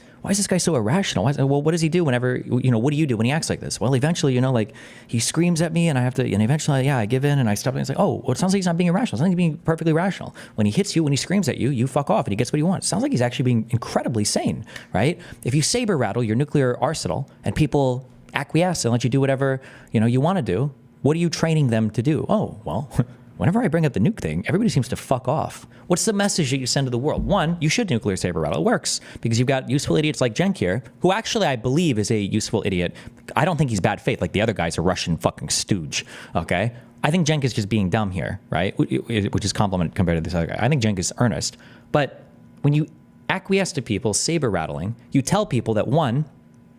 guy so irrational? Well, what does he do whenever, what do you do when he acts like this? Well, eventually, like, he screams at me and I have to, and eventually, I give in and I stop and it's like, oh, well, it sounds like he's not being irrational. It sounds like he's being perfectly rational. When he hits you, when he screams at you, you fuck off and he gets what he wants. It sounds like he's actually being incredibly sane, right? If you saber rattle your nuclear arsenal and people acquiesce and let you do whatever, you want to do, what are you training them to do? Oh, well, whenever I bring up the nuke thing, everybody seems to fuck off. What's the message that you send to the world? One, you should nuclear saber rattle. It works because you've got useful idiots like Cenk here, who actually I believe is a useful idiot. I don't think he's bad faith like the other guy's a Russian fucking stooge, okay? I think Cenk is just being dumb here, right? Which is compliment compared to this other guy. I think Cenk is earnest. But when you acquiesce to people saber rattling, you tell people that one,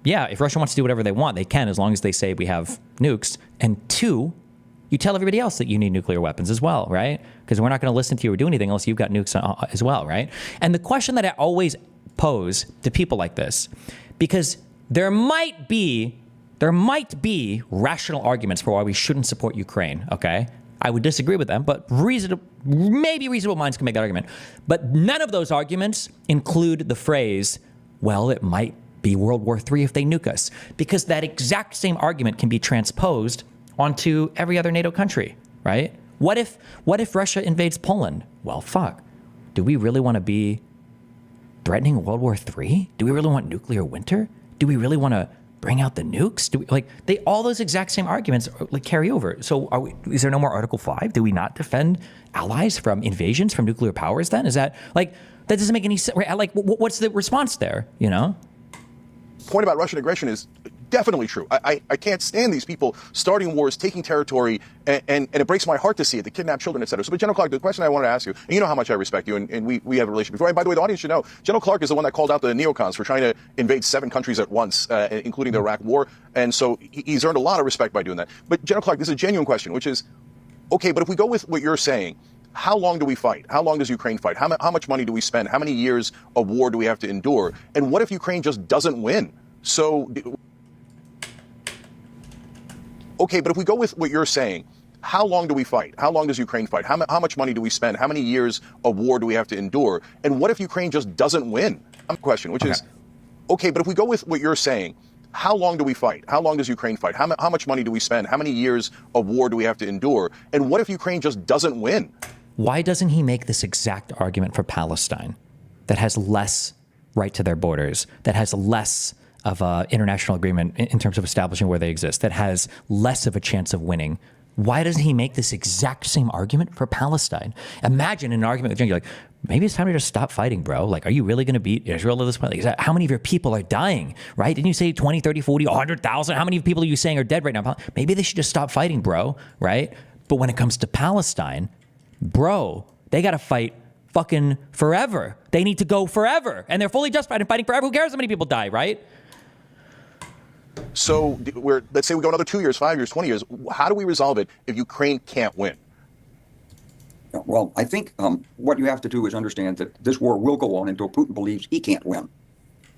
yeah, if Russia wants to do whatever they want, they can as long as they say we have nukes. And two, you tell everybody else that you need nuclear weapons as well, right? Because we're not going to listen to you or do anything unless you've got nukes as well, right? And the question that I always pose to people like this, because there might be rational arguments for why we shouldn't support Ukraine, okay? I would disagree with them, but maybe reasonable minds can make that argument. But none of those arguments include the phrase, well, it might be World War III if they nuke us, because that exact same argument can be transposed onto every other NATO country, right? What if Russia invades Poland? Well, fuck. Do we really want to be threatening World War III? Do we really want nuclear winter? Do we really want to bring out the nukes? All those exact same arguments carry over. So is there no more Article 5? Do we not defend allies from invasions from nuclear powers then? Is that that doesn't make any sense? What's the response there, Point about Russian aggression is definitely true. I can't stand these people starting wars, taking territory, and it breaks my heart to see it, to kidnap children, et cetera. So, but General Clark, the question I wanted to ask you, and you know how much I respect you, and we have a relationship before. And by the way, the audience should know, General Clark is the one that called out the neocons for trying to invade 7 countries at once, including the Iraq War. And so he's earned a lot of respect by doing that. But General Clark, this is a genuine question, which is, okay, but if we go with what you're saying, how long do we fight? How long does Ukraine fight? How much money do we spend? How many years of war do we have to endure? And what if Ukraine just doesn't win? So, okay, but if we go with what you're saying, how long do we fight? How long does Ukraine fight? How much money do we spend? How many years of war do we have to endure? And what if Ukraine just doesn't win? Question, which is, okay, but if we go with what you're saying, how long do we fight? How long does Ukraine fight? How much money do we spend? How many years of war do we have to endure? And what if Ukraine just doesn't win? Why doesn't he make this exact argument for Palestine that has less right to their borders, that has less of an international agreement in terms of establishing where they exist, that has less of a chance of winning? Why doesn't he make this exact same argument for Palestine? Imagine an argument with you're like, maybe it's time to just stop fighting, bro. Like, are you really going to beat Israel at this point? Like, how many of your people are dying, right? Didn't you say 20, 30, 40, 100,000? How many people are you saying are dead right now? Maybe they should just stop fighting, bro, right? But when it comes to Palestine, bro, they got to fight fucking forever. They need to go forever. And they're fully justified in fighting forever. Who cares how many people die, right? So let's say we go another 2 years, 5 years, 20 years. How do we resolve it if Ukraine can't win? Well, I think what you have to do is understand that this war will go on until Putin believes he can't win.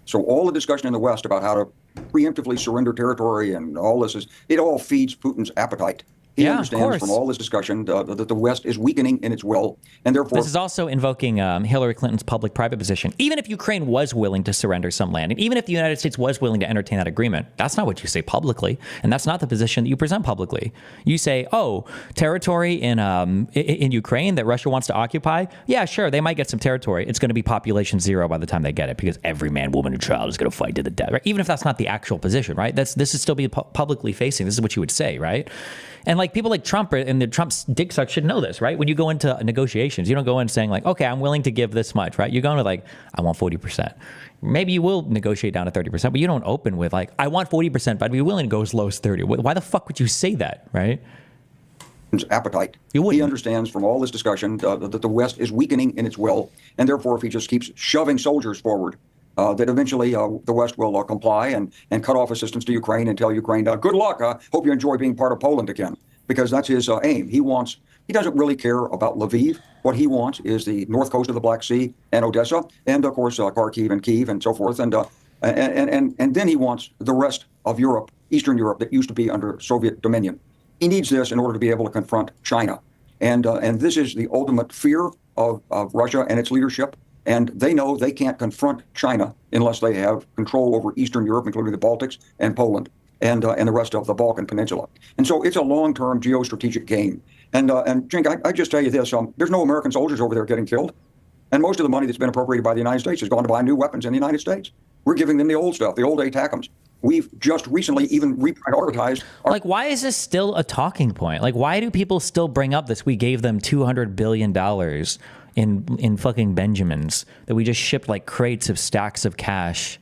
So all the discussion in the West about how to preemptively surrender territory and all this it all feeds Putin's appetite. He understands from all this discussion that the West is weakening in its will, and therefore... This is also invoking Hillary Clinton's public-private position. Even if Ukraine was willing to surrender some land, and even if the United States was willing to entertain that agreement, that's not what you say publicly, and that's not the position that you present publicly. You say, oh, territory in Ukraine that Russia wants to occupy? Yeah, sure, they might get some territory. It's going to be population zero by the time they get it, because every man, woman, and child is going to fight to the death, right? Even if that's not the actual position, right? This is still be publicly facing. This is what you would say, right? And like people like Trump and the Trump's dick suck should know this, right? When you go into negotiations, you don't go in saying like, okay, I'm willing to give this much, right? You're going to like, I want 40%. Maybe you will negotiate down to 30%, but you don't open with like, I want 40%, but I'd be willing to go as low as 30. Why the fuck would you say that, right? Appetite. He understands from all this discussion that the West is weakening in its will, and therefore if he just keeps shoving soldiers forward, that eventually the West will comply and cut off assistance to Ukraine and tell Ukraine, good luck, hope you enjoy being part of Poland again, because that's his aim. He doesn't really care about Lviv. What he wants is the north coast of the Black Sea and Odessa, and of course Kharkiv and Kyiv and so forth, and then he wants the rest of Europe, Eastern Europe, that used to be under Soviet dominion. He needs this in order to be able to confront China, and this is the ultimate fear of Russia and its leadership. And they know they can't confront China unless they have control over Eastern Europe, including the Baltics and Poland and the rest of the Balkan Peninsula. And so it's a long-term geostrategic game. And Jink, I just tell you this, there's no American soldiers over there getting killed. And most of the money that's been appropriated by the United States has gone to buy new weapons in the United States. We're giving them the old stuff, the old ATACMs. We've just recently even reprioritized. Like, why is this still a talking point? Like, why do people still bring up this? We gave them $200 billion in fucking Benjamins that we just shipped like crates of stacks of cash.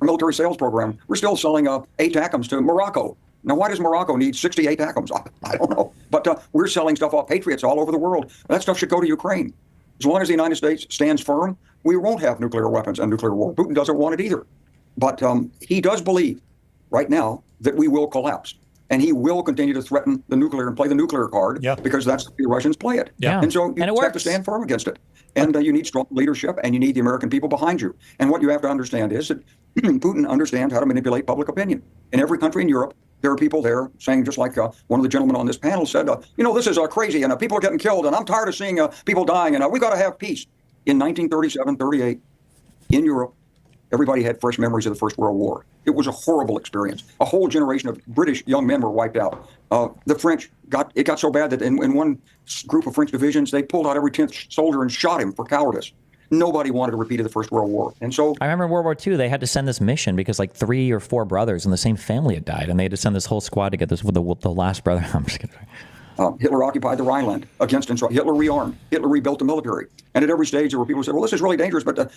Military sales program. We're still selling ATACMs to Morocco. Now, why does Morocco need 60 ATACMs? I don't know. But we're selling stuff off Patriots all over the world. That stuff should go to Ukraine. As long as the United States stands firm, we won't have nuclear weapons and nuclear war. Putin doesn't want it either. But he does believe right now that we will collapse. And he will continue to threaten the nuclear and play the nuclear card because that's the way the Russians play it. Yeah. And so you just have to stand firm against it. And you need strong leadership, and you need the American people behind you. And what you have to understand is that Putin understands how to manipulate public opinion. In every country in Europe, there are people there saying, just like one of the gentlemen on this panel said, this is crazy, and people are getting killed, and I'm tired of seeing people dying, and we got to have peace. In 1937, 38, in Europe, everybody had fresh memories of the First World War. It was a horrible experience. A whole generation of British young men were wiped out. The French got so bad that in one group of French divisions, they pulled out every 10th soldier and shot him for cowardice. Nobody wanted a repeat of the First World War. And so I remember in World War II, they had to send this mission because like 3 or 4 brothers in the same family had died, and they had to send this whole squad to get this with the last brother. I'm just kidding. Hitler occupied the Rhineland against and so Hitler rearmed. Hitler rebuilt the military. And at every stage, there were people who said, well, this is really dangerous, but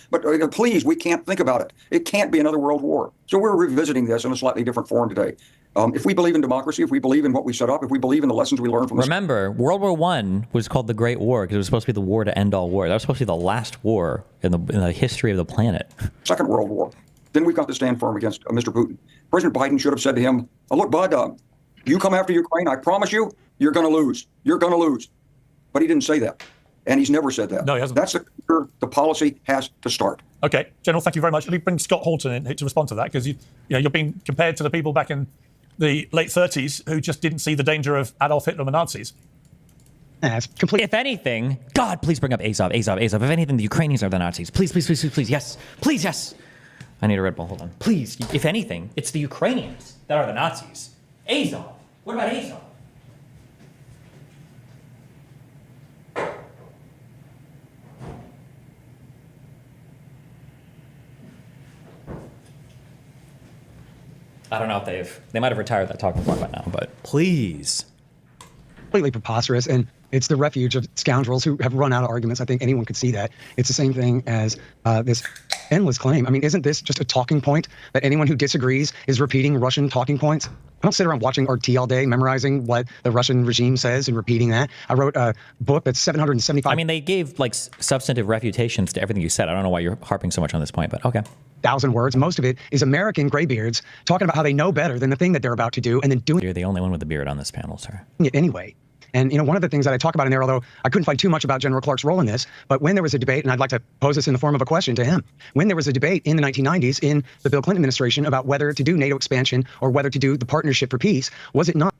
please, we can't think about it. It can't be another world war. So we're revisiting this in a slightly different form today. If we believe in democracy, if we believe in what we set up, if we believe in the lessons we learned from this. Remember, World War I was called the Great War because it was supposed to be the war to end all war. That was supposed to be the last war in the history of the planet. Second World War. Then we've got to stand firm against Mr. Putin. President Biden should have said to him, look, bud, you come after Ukraine, I promise you, you're going to lose. You're going to lose. But he didn't say that. And he's never said that. No, he hasn't. That's the policy has to start. Okay, General, thank you very much. Let me bring Scott Horton in to respond to that, because you're being compared to the people back in the late 30s who just didn't see the danger of Adolf Hitler and the Nazis. That's complete. If anything, God, please bring up Azov. If anything, the Ukrainians are the Nazis. Please, yes. Please, yes. I need a Red Bull. Hold on. Please, if anything, it's the Ukrainians that are the Nazis. Azov. What about Azov? I don't know if they might have retired that talking point by now, but please. Completely preposterous, and it's the refuge of scoundrels who have run out of arguments. I think anyone could see that. It's the same thing as this endless claim. I mean, isn't this just a talking point that anyone who disagrees is repeating Russian talking points? I don't sit around watching RT all day, memorizing what the Russian regime says and repeating that. I wrote a book that's 775. I mean, they gave like substantive refutations to everything you said. I don't know why you're harping so much on this point, but okay. 1,000 words. Most of it is American graybeards talking about how they know better than the thing that they're about to do, and then doing. You're the only one with a beard on this panel, sir. It anyway. And, one of the things that I talk about in there, although I couldn't find too much about General Clark's role in this, but when there was a debate, and I'd like to pose this in the form of a question to him, when there was a debate in the 1990s in the Bill Clinton administration about whether to do NATO expansion or whether to do the Partnership for Peace, was it not?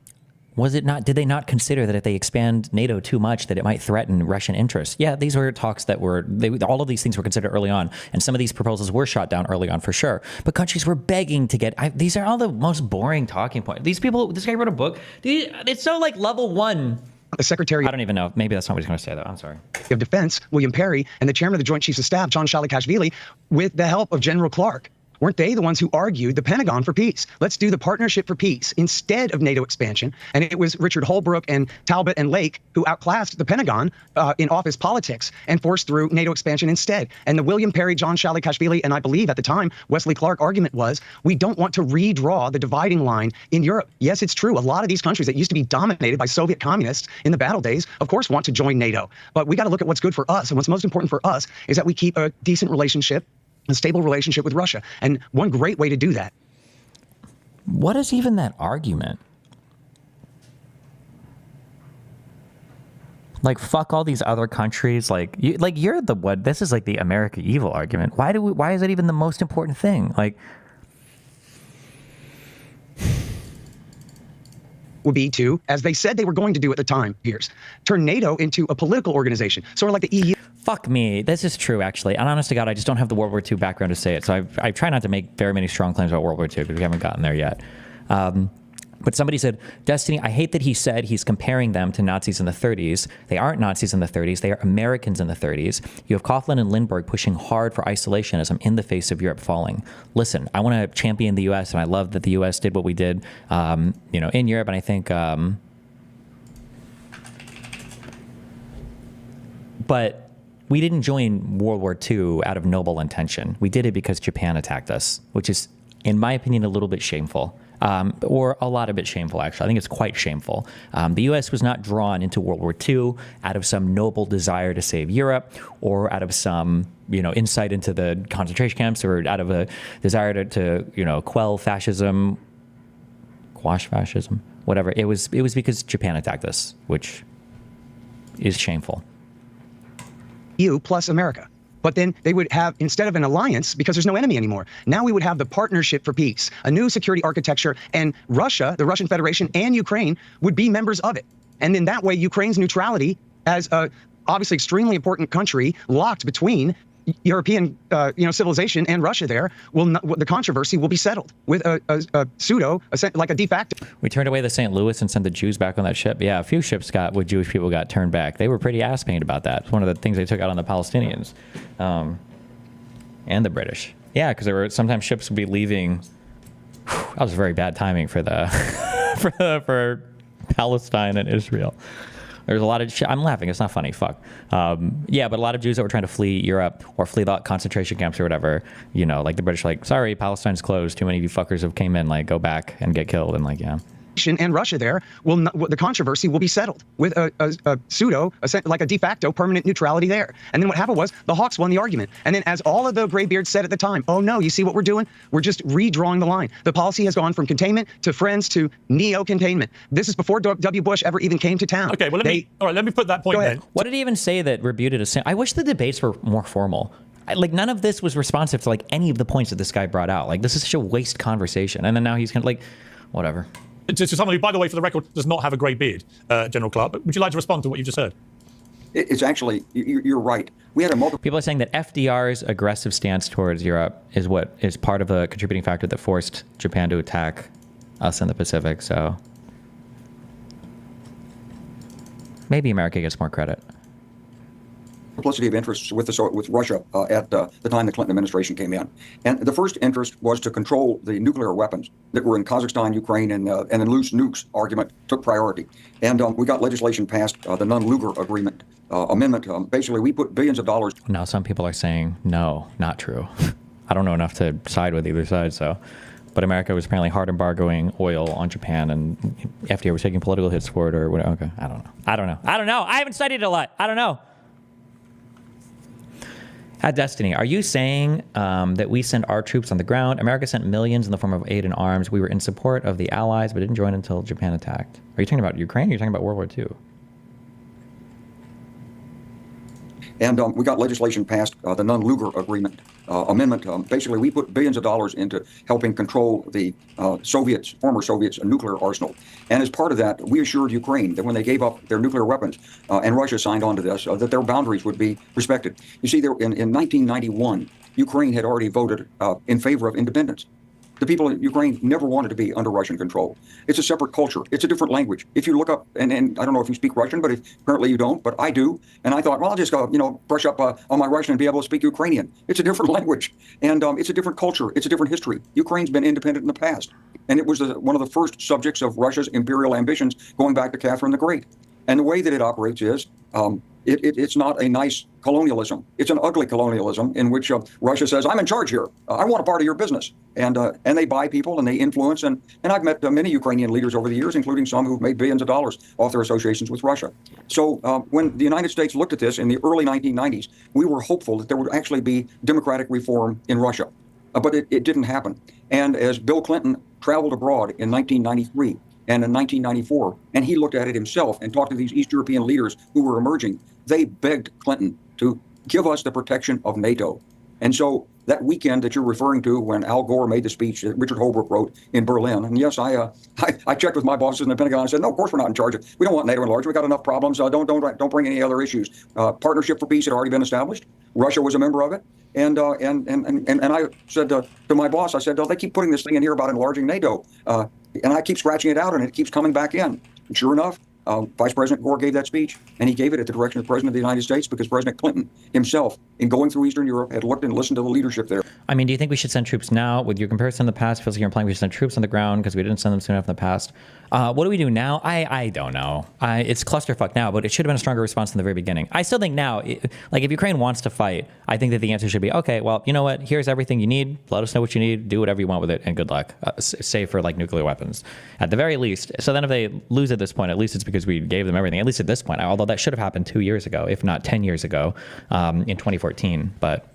Did they not consider that if they expand NATO too much, that it might threaten Russian interests? Yeah, these were talks that all of these things were considered early on, and some of these proposals were shot down early on for sure. But countries were begging to get, these are all the most boring talking points. This guy wrote a book. It's so like level one. The Secretary. I don't even know. Maybe that's not what he's going to say, though. I'm sorry. Of Defense, William Perry, and the Chairman of the Joint Chiefs of Staff, John Shalikashvili, with the help of General Clark. Weren't they the ones who argued the Pentagon for peace? Let's do the Partnership for Peace instead of NATO expansion. And it was Richard Holbrooke and Talbot and Lake who outclassed the Pentagon in office politics and forced through NATO expansion instead. And the William Perry, John Shalikashvili, and I believe at the time, Wesley Clark argument was, we don't want to redraw the dividing line in Europe. Yes, it's true. A lot of these countries that used to be dominated by Soviet communists in the battle days, of course, want to join NATO. But we got to look at what's good for us. And what's most important for us is that we keep a decent relationship, a stable relationship with Russia. And one great way to do that. What is even that argument? Like, fuck all these other countries. You're the one. This is like the America evil argument. Why is that even the most important thing? Like, would be to, as they said they were going to do at the time, Piers, turn NATO into a political organization, sort of like the EU. Fuck me. This is true, actually. And honest to God, I just don't have the World War II background to say it. So I try not to make very many strong claims about World War II because we haven't gotten there yet. But somebody said, Destiny, I hate that he said he's comparing them to Nazis in the 30s. They aren't Nazis in the 30s. They are Americans in the 30s. You have Coughlin and Lindbergh pushing hard for isolationism in the face of Europe falling. Listen, I want to champion the U.S., and I love that the U.S. did what we did, in Europe. And I think, but we didn't join World War II out of noble intention. We did it because Japan attacked us, which is, in my opinion, a little bit shameful. Or a lot of it shameful, actually. I think it's quite shameful. The U.S. was not drawn into World War II out of some noble desire to save Europe or out of some, insight into the concentration camps or out of a desire to quell fascism, quash fascism, whatever. It was because Japan attacked us, which is shameful. EU plus America. But then they would have, instead of an alliance, because there's no enemy anymore, now we would have the Partnership for Peace, a new security architecture, and Russia, the Russian Federation, and Ukraine would be members of it. And then that way, Ukraine's neutrality as a obviously extremely important country locked between European, civilization and Russia there, the controversy will be settled with a de facto. We turned away the St. Louis and sent the Jews back on that ship. Yeah, a few ships with Jewish people got turned back. They were pretty ass-painted about that. It's one of the things they took out on the Palestinians and the British. Yeah, because there were sometimes ships would be leaving. That was very bad timing for for Palestine and Israel. There's a lot of I'm laughing. It's not funny. Fuck. Yeah, but a lot of Jews that were trying to flee Europe or flee the concentration camps or whatever, like the British, sorry, Palestine's closed. Too many of you fuckers have came in, go back and get killed. And yeah. and Russia there will not, the controversy will be settled with a pseudo, like a de facto permanent neutrality there. And then what happened was the Hawks won the argument. And then as all of the graybeards said at the time, oh no, you see what we're doing? We're just redrawing the line. The policy has gone from containment to friends to neo-containment. This is before W. Bush ever even came to town. Okay, well, let me put that point then. What did he even say that rebuted us? I wish the debates were more formal. Like, none of this was responsive to, like, any of the points that this guy brought out. Like, this is such a waste conversation. And then now he's kind of like, whatever. To someone who, by the way, for the record, does not have a grey beard, General Clark. Would you like to respond to what you just heard? It's actually, you're right. We had a multiple. People are saying that FDR's aggressive stance towards Europe is what is part of a contributing factor that forced Japan to attack us in the Pacific. So maybe America gets more credit. Multiplicity of interests with Russia at the time the Clinton administration came in, and the first interest was to control the nuclear weapons that were in Kazakhstan, Ukraine, and then loose nukes argument took priority, and we got legislation passed, the Non-Lugar Agreement amendment. Basically, we put billions of dollars. Now some people are saying no, not true. I don't know enough to side with either side, so. But America was apparently hard embargoing oil on Japan, and FDR was taking political hits for it, or whatever. Okay, I don't know. I haven't studied it a lot. I don't know. At Destiny, are you saying that we send our troops on the ground? America sent millions in the form of aid and arms. We were in support of the Allies, but didn't join until Japan attacked. Are you talking about Ukraine, or are you talking about World War II? And we got legislation passed, the Non-Lugar Agreement amendment. Basically, we put billions of dollars into helping control the former Soviets' nuclear arsenal. And as part of that, we assured Ukraine that when they gave up their nuclear weapons, and Russia signed on to this, that their boundaries would be respected. You see, in 1991, Ukraine had already voted in favor of independence. The people in Ukraine never wanted to be under Russian control. It's a separate culture. It's a different language. If you look up, and I don't know if you speak Russian, but apparently you don't, but I do. And I thought, well, I'll just brush up on my Russian and be able to speak Ukrainian. It's a different language, and it's a different culture. It's a different history. Ukraine's been independent in the past, and it was one of the first subjects of Russia's imperial ambitions going back to Catherine the Great. And the way that it operates is it's not a nice colonialism. It's an ugly colonialism in which Russia says, I'm in charge here. I want a part of your business. And they buy people and they influence. And I've met many Ukrainian leaders over the years, including some who've made billions of dollars off their associations with Russia. So when the United States looked at this in the early 1990s, we were hopeful that there would actually be democratic reform in Russia. But it didn't happen. And as Bill Clinton traveled abroad in 1993, and in 1994, and he looked at it himself and talked to these East European leaders who were emerging, they begged Clinton to give us the protection of NATO. And so that weekend that you're referring to when Al Gore made the speech that Richard Holbrooke wrote in Berlin, and yes, I checked with my bosses in the Pentagon and said, no, of course we're not in charge. We don't want NATO enlarged. We got enough problems. Don't bring any other issues. Partnership for Peace had already been established. Russia was a member of it. And I said to my boss, I said, they keep putting this thing in here about enlarging NATO. And I keep scratching it out, and it keeps coming back in. And sure enough, Vice President Gore gave that speech, and he gave it at the direction of the President of the United States because President Clinton himself, in going through Eastern Europe, had looked and listened to the leadership there. I mean, do you think we should send troops now? With your comparison in the past, feels like you're implying we should send troops on the ground because we didn't send them soon enough in the past. What do we do now? I don't know. It's clusterfuck now, but it should have been a stronger response in the very beginning. I still think now, like if Ukraine wants to fight, I think that the answer should be, okay, well, you know what? Here's everything you need. Let us know what you need. Do whatever you want with it, and good luck. Save for like nuclear weapons, at the very least. So then if they lose at this point, at least it's because we gave them everything. At least at this point, although that should have happened 2 years ago, if not 10 years ago, in 2014. But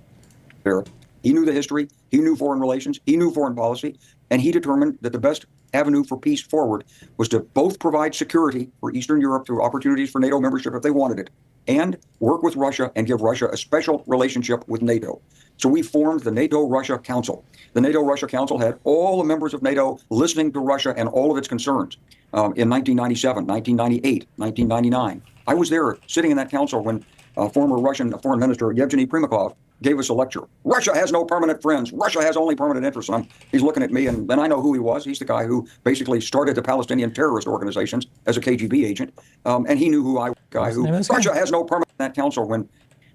he knew the history. He knew foreign relations. He knew foreign policy. And he determined that the best avenue for peace forward was to both provide security for Eastern Europe through opportunities for NATO membership if they wanted it, and work with Russia and give Russia a special relationship with NATO. So we formed the NATO-Russia Council. The NATO-Russia Council had all the members of NATO listening to Russia and all of its concerns in 1997, 1998, 1999. I was there sitting in that council when former Russian Foreign Minister Yevgeny Primakov gave us a lecture. Russia has no permanent friends. Russia has only permanent interests. He's looking at me, and I know who he was. He's the guy who basically started the Palestinian terrorist organizations as a KGB agent, and he knew who I was. Russia has no permanent in that council when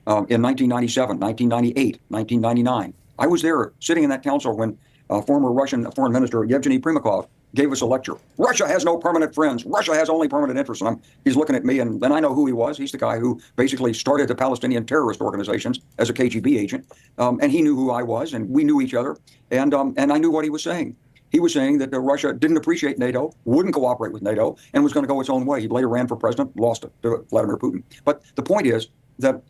in 1997, 1998, 1999. I was there sitting in that council when former Russian Foreign Minister Yevgeny Primakov gave us a lecture. Russia has no permanent friends. Russia has only permanent interests. And he's looking at me, and I know who he was. He's the guy who basically started the Palestinian terrorist organizations as a KGB agent, and he knew who I was, and we knew each other, and I knew what he was saying. He was saying that Russia didn't appreciate NATO, wouldn't cooperate with NATO, and was going to go its own way. He later ran for president, lost it to Vladimir Putin. But the point is that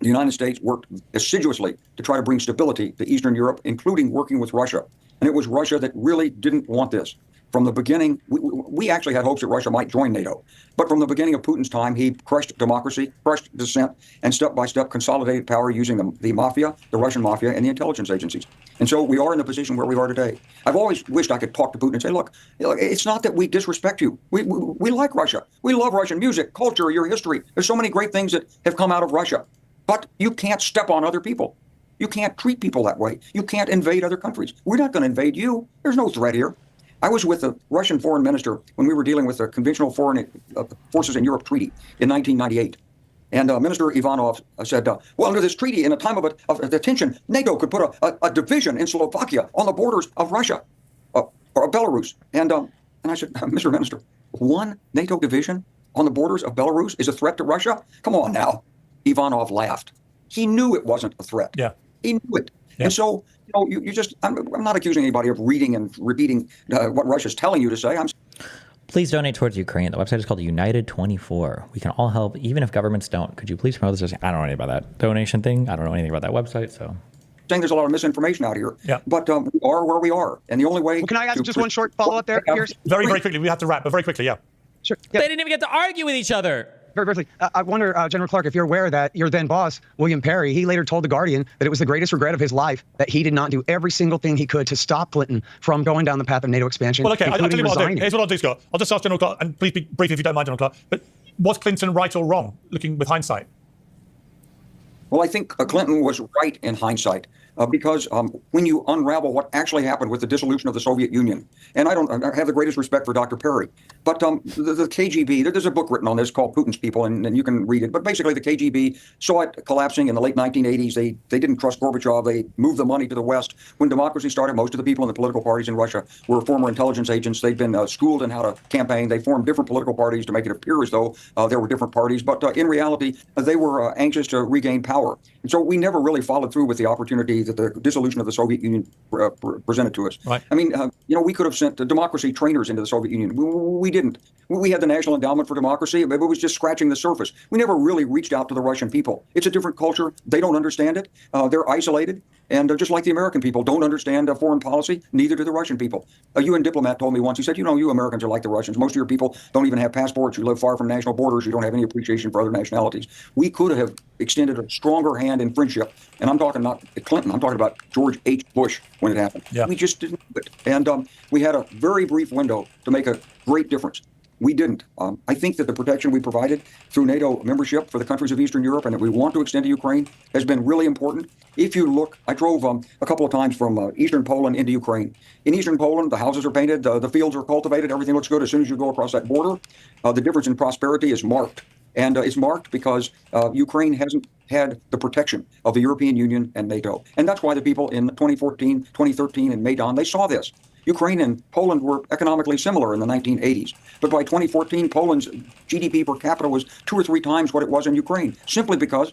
the United States worked assiduously to try to bring stability to Eastern Europe, including working with Russia. And it was Russia that really didn't want this. From the beginning, we actually had hopes that Russia might join NATO. But from the beginning of Putin's time, he crushed democracy, crushed dissent, and step by step consolidated power using the mafia, the Russian mafia, and the intelligence agencies. And so we are in the position where we are today. I've always wished I could talk to Putin and say, look, it's not that we disrespect you. We like Russia. We love Russian music, culture, your history. There's so many great things that have come out of Russia. But you can't step on other people. You can't treat people that way. You can't invade other countries. We're not going to invade you. There's no threat here. I was with the Russian foreign minister when we were dealing with the Conventional Foreign Forces in Europe Treaty in 1998. And Minister Ivanov said, well, under this treaty, in a time of tension, NATO could put a division in Slovakia on the borders of Russia or Belarus. And I said, Mr. Minister, one NATO division on the borders of Belarus is a threat to Russia? Come on now. Ivanov laughed. He knew it wasn't a threat. Yeah. He knew it. Yeah. And so, you just, I'm not accusing anybody of reading and repeating what Russia's telling you to say. Please donate towards Ukraine. The website is called United24. We can all help, even if governments don't. Could you please promote this? I don't know anything about that donation thing. I don't know anything about that website, so. Saying there's a lot of misinformation out here. Yeah. But we are where we are. And the only way. Well, can I ask just one short follow-up there, Piers? Very, very quickly. We have to wrap, but very quickly, yeah. Sure. Yeah. They didn't even get to argue with each other. Very briefly, I wonder, General Clark, if you're aware that your then boss, William Perry, he later told The Guardian that it was the greatest regret of his life that he did not do every single thing he could to stop Clinton from going down the path of NATO expansion. Well, okay, I'll tell you what I'll do. resigning. Here's what I'll do, Scott. I'll just ask General Clark, and please be brief if you don't mind, General Clark, but was Clinton right or wrong, looking with hindsight? Well, I think Clinton was right in hindsight. Because when you unravel what actually happened with the dissolution of the Soviet Union, and I have the greatest respect for Dr. Perry, but the KGB, there's a book written on this called Putin's People, and you can read it. But basically, the KGB saw it collapsing in the late 1980s. They didn't trust Gorbachev. They moved the money to the West. When democracy started, most of the people in the political parties in Russia were former intelligence agents. They'd been schooled in how to campaign. They formed different political parties to make it appear as though there were different parties. But in reality, they were anxious to regain power. And so we never really followed through with the opportunity that the dissolution of the Soviet Union presented to us. Right. I mean, we could have sent democracy trainers into the Soviet Union. We didn't. We had the National Endowment for Democracy, but it was just scratching the surface. We never really reached out to the Russian people. It's a different culture. They don't understand it. They're isolated. And just like the American people don't understand foreign policy, neither do the Russian people. A UN diplomat told me once, he said, you Americans are like the Russians. Most of your people don't even have passports. You live far from national borders. You don't have any appreciation for other nationalities. We could have extended a stronger hand in friendship. And I'm talking not Clinton. I'm talking about George H. Bush when it happened. Yeah. We just didn't do it. And we had a very brief window to make a great difference. We didn't. I think that the protection we provided through NATO membership for the countries of Eastern Europe and that we want to extend to Ukraine has been really important. If you look, I drove a couple of times from Eastern Poland into Ukraine. In Eastern Poland, the houses are painted, the fields are cultivated, everything looks good. As soon as you go across that border, the difference in prosperity is marked. And it's marked because Ukraine hasn't had the protection of the European Union and NATO. And that's why the people in 2014, 2013 in Maidan, they saw this. Ukraine and Poland were economically similar in the 1980s. But by 2014, Poland's GDP per capita was 2 or 3 times what it was in Ukraine, simply because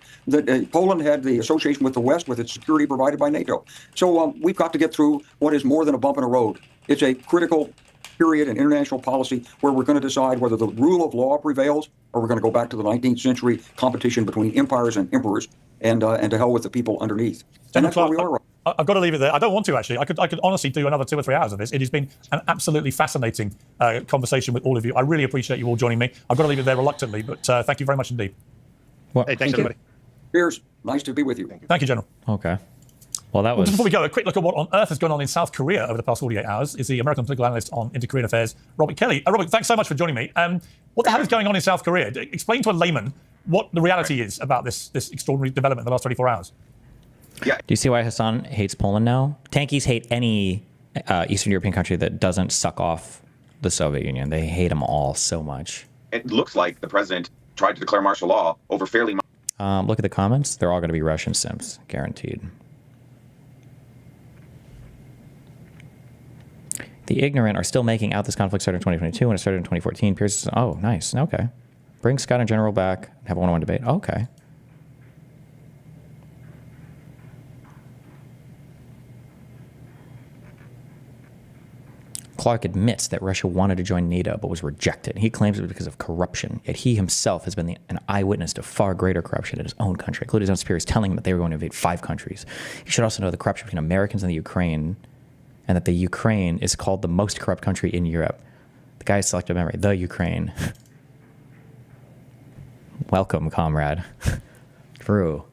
Poland had the association with the West with its security provided by NATO. So we've got to get through what is more than a bump in a road. It's a critical period in international policy where we're going to decide whether the rule of law prevails or we're going to go back to the 19th century competition between empires and emperors and to hell with the people underneath. And that's where we are right. I've got to leave it there. I don't want to, actually. I could honestly do another 2 or 3 hours of this. It has been an absolutely fascinating conversation with all of you. I really appreciate you all joining me. I've got to leave it there reluctantly, but thank you very much indeed. Well, hey, thanks, everybody. Piers, nice to be with you. Thank you, General. Okay. Well, that was... Before we go, a quick look at what on earth has gone on in South Korea over the past 48 hours is the American political analyst on inter-Korean affairs, Robert Kelly. Robert, thanks so much for joining me. What the hell is going on in South Korea? Explain to a layman what the reality is about this extraordinary development in the last 24 hours. Yeah. Do you see why Hassan hates Poland now? Tankies hate any Eastern European country that doesn't suck off the Soviet Union. They hate them all so much. It looks like the president tried to declare martial law over fairly... Look at the comments. They're all going to be Russian simps, guaranteed. The ignorant are still making out this conflict started in 2022 when it started in 2014. Piers says, oh, nice. Okay. Bring Scott and General back. Have a one-on-one debate. Okay. Clark admits that Russia wanted to join NATO but was rejected. He claims it was because of corruption, yet he himself has been an eyewitness to far greater corruption in his own country, including his own superiors telling him that they were going to invade 5 countries. You should also know the corruption between Americans and the Ukraine, and that the Ukraine is called the most corrupt country in Europe. The guy's selective memory, the Ukraine. Welcome, comrade. True.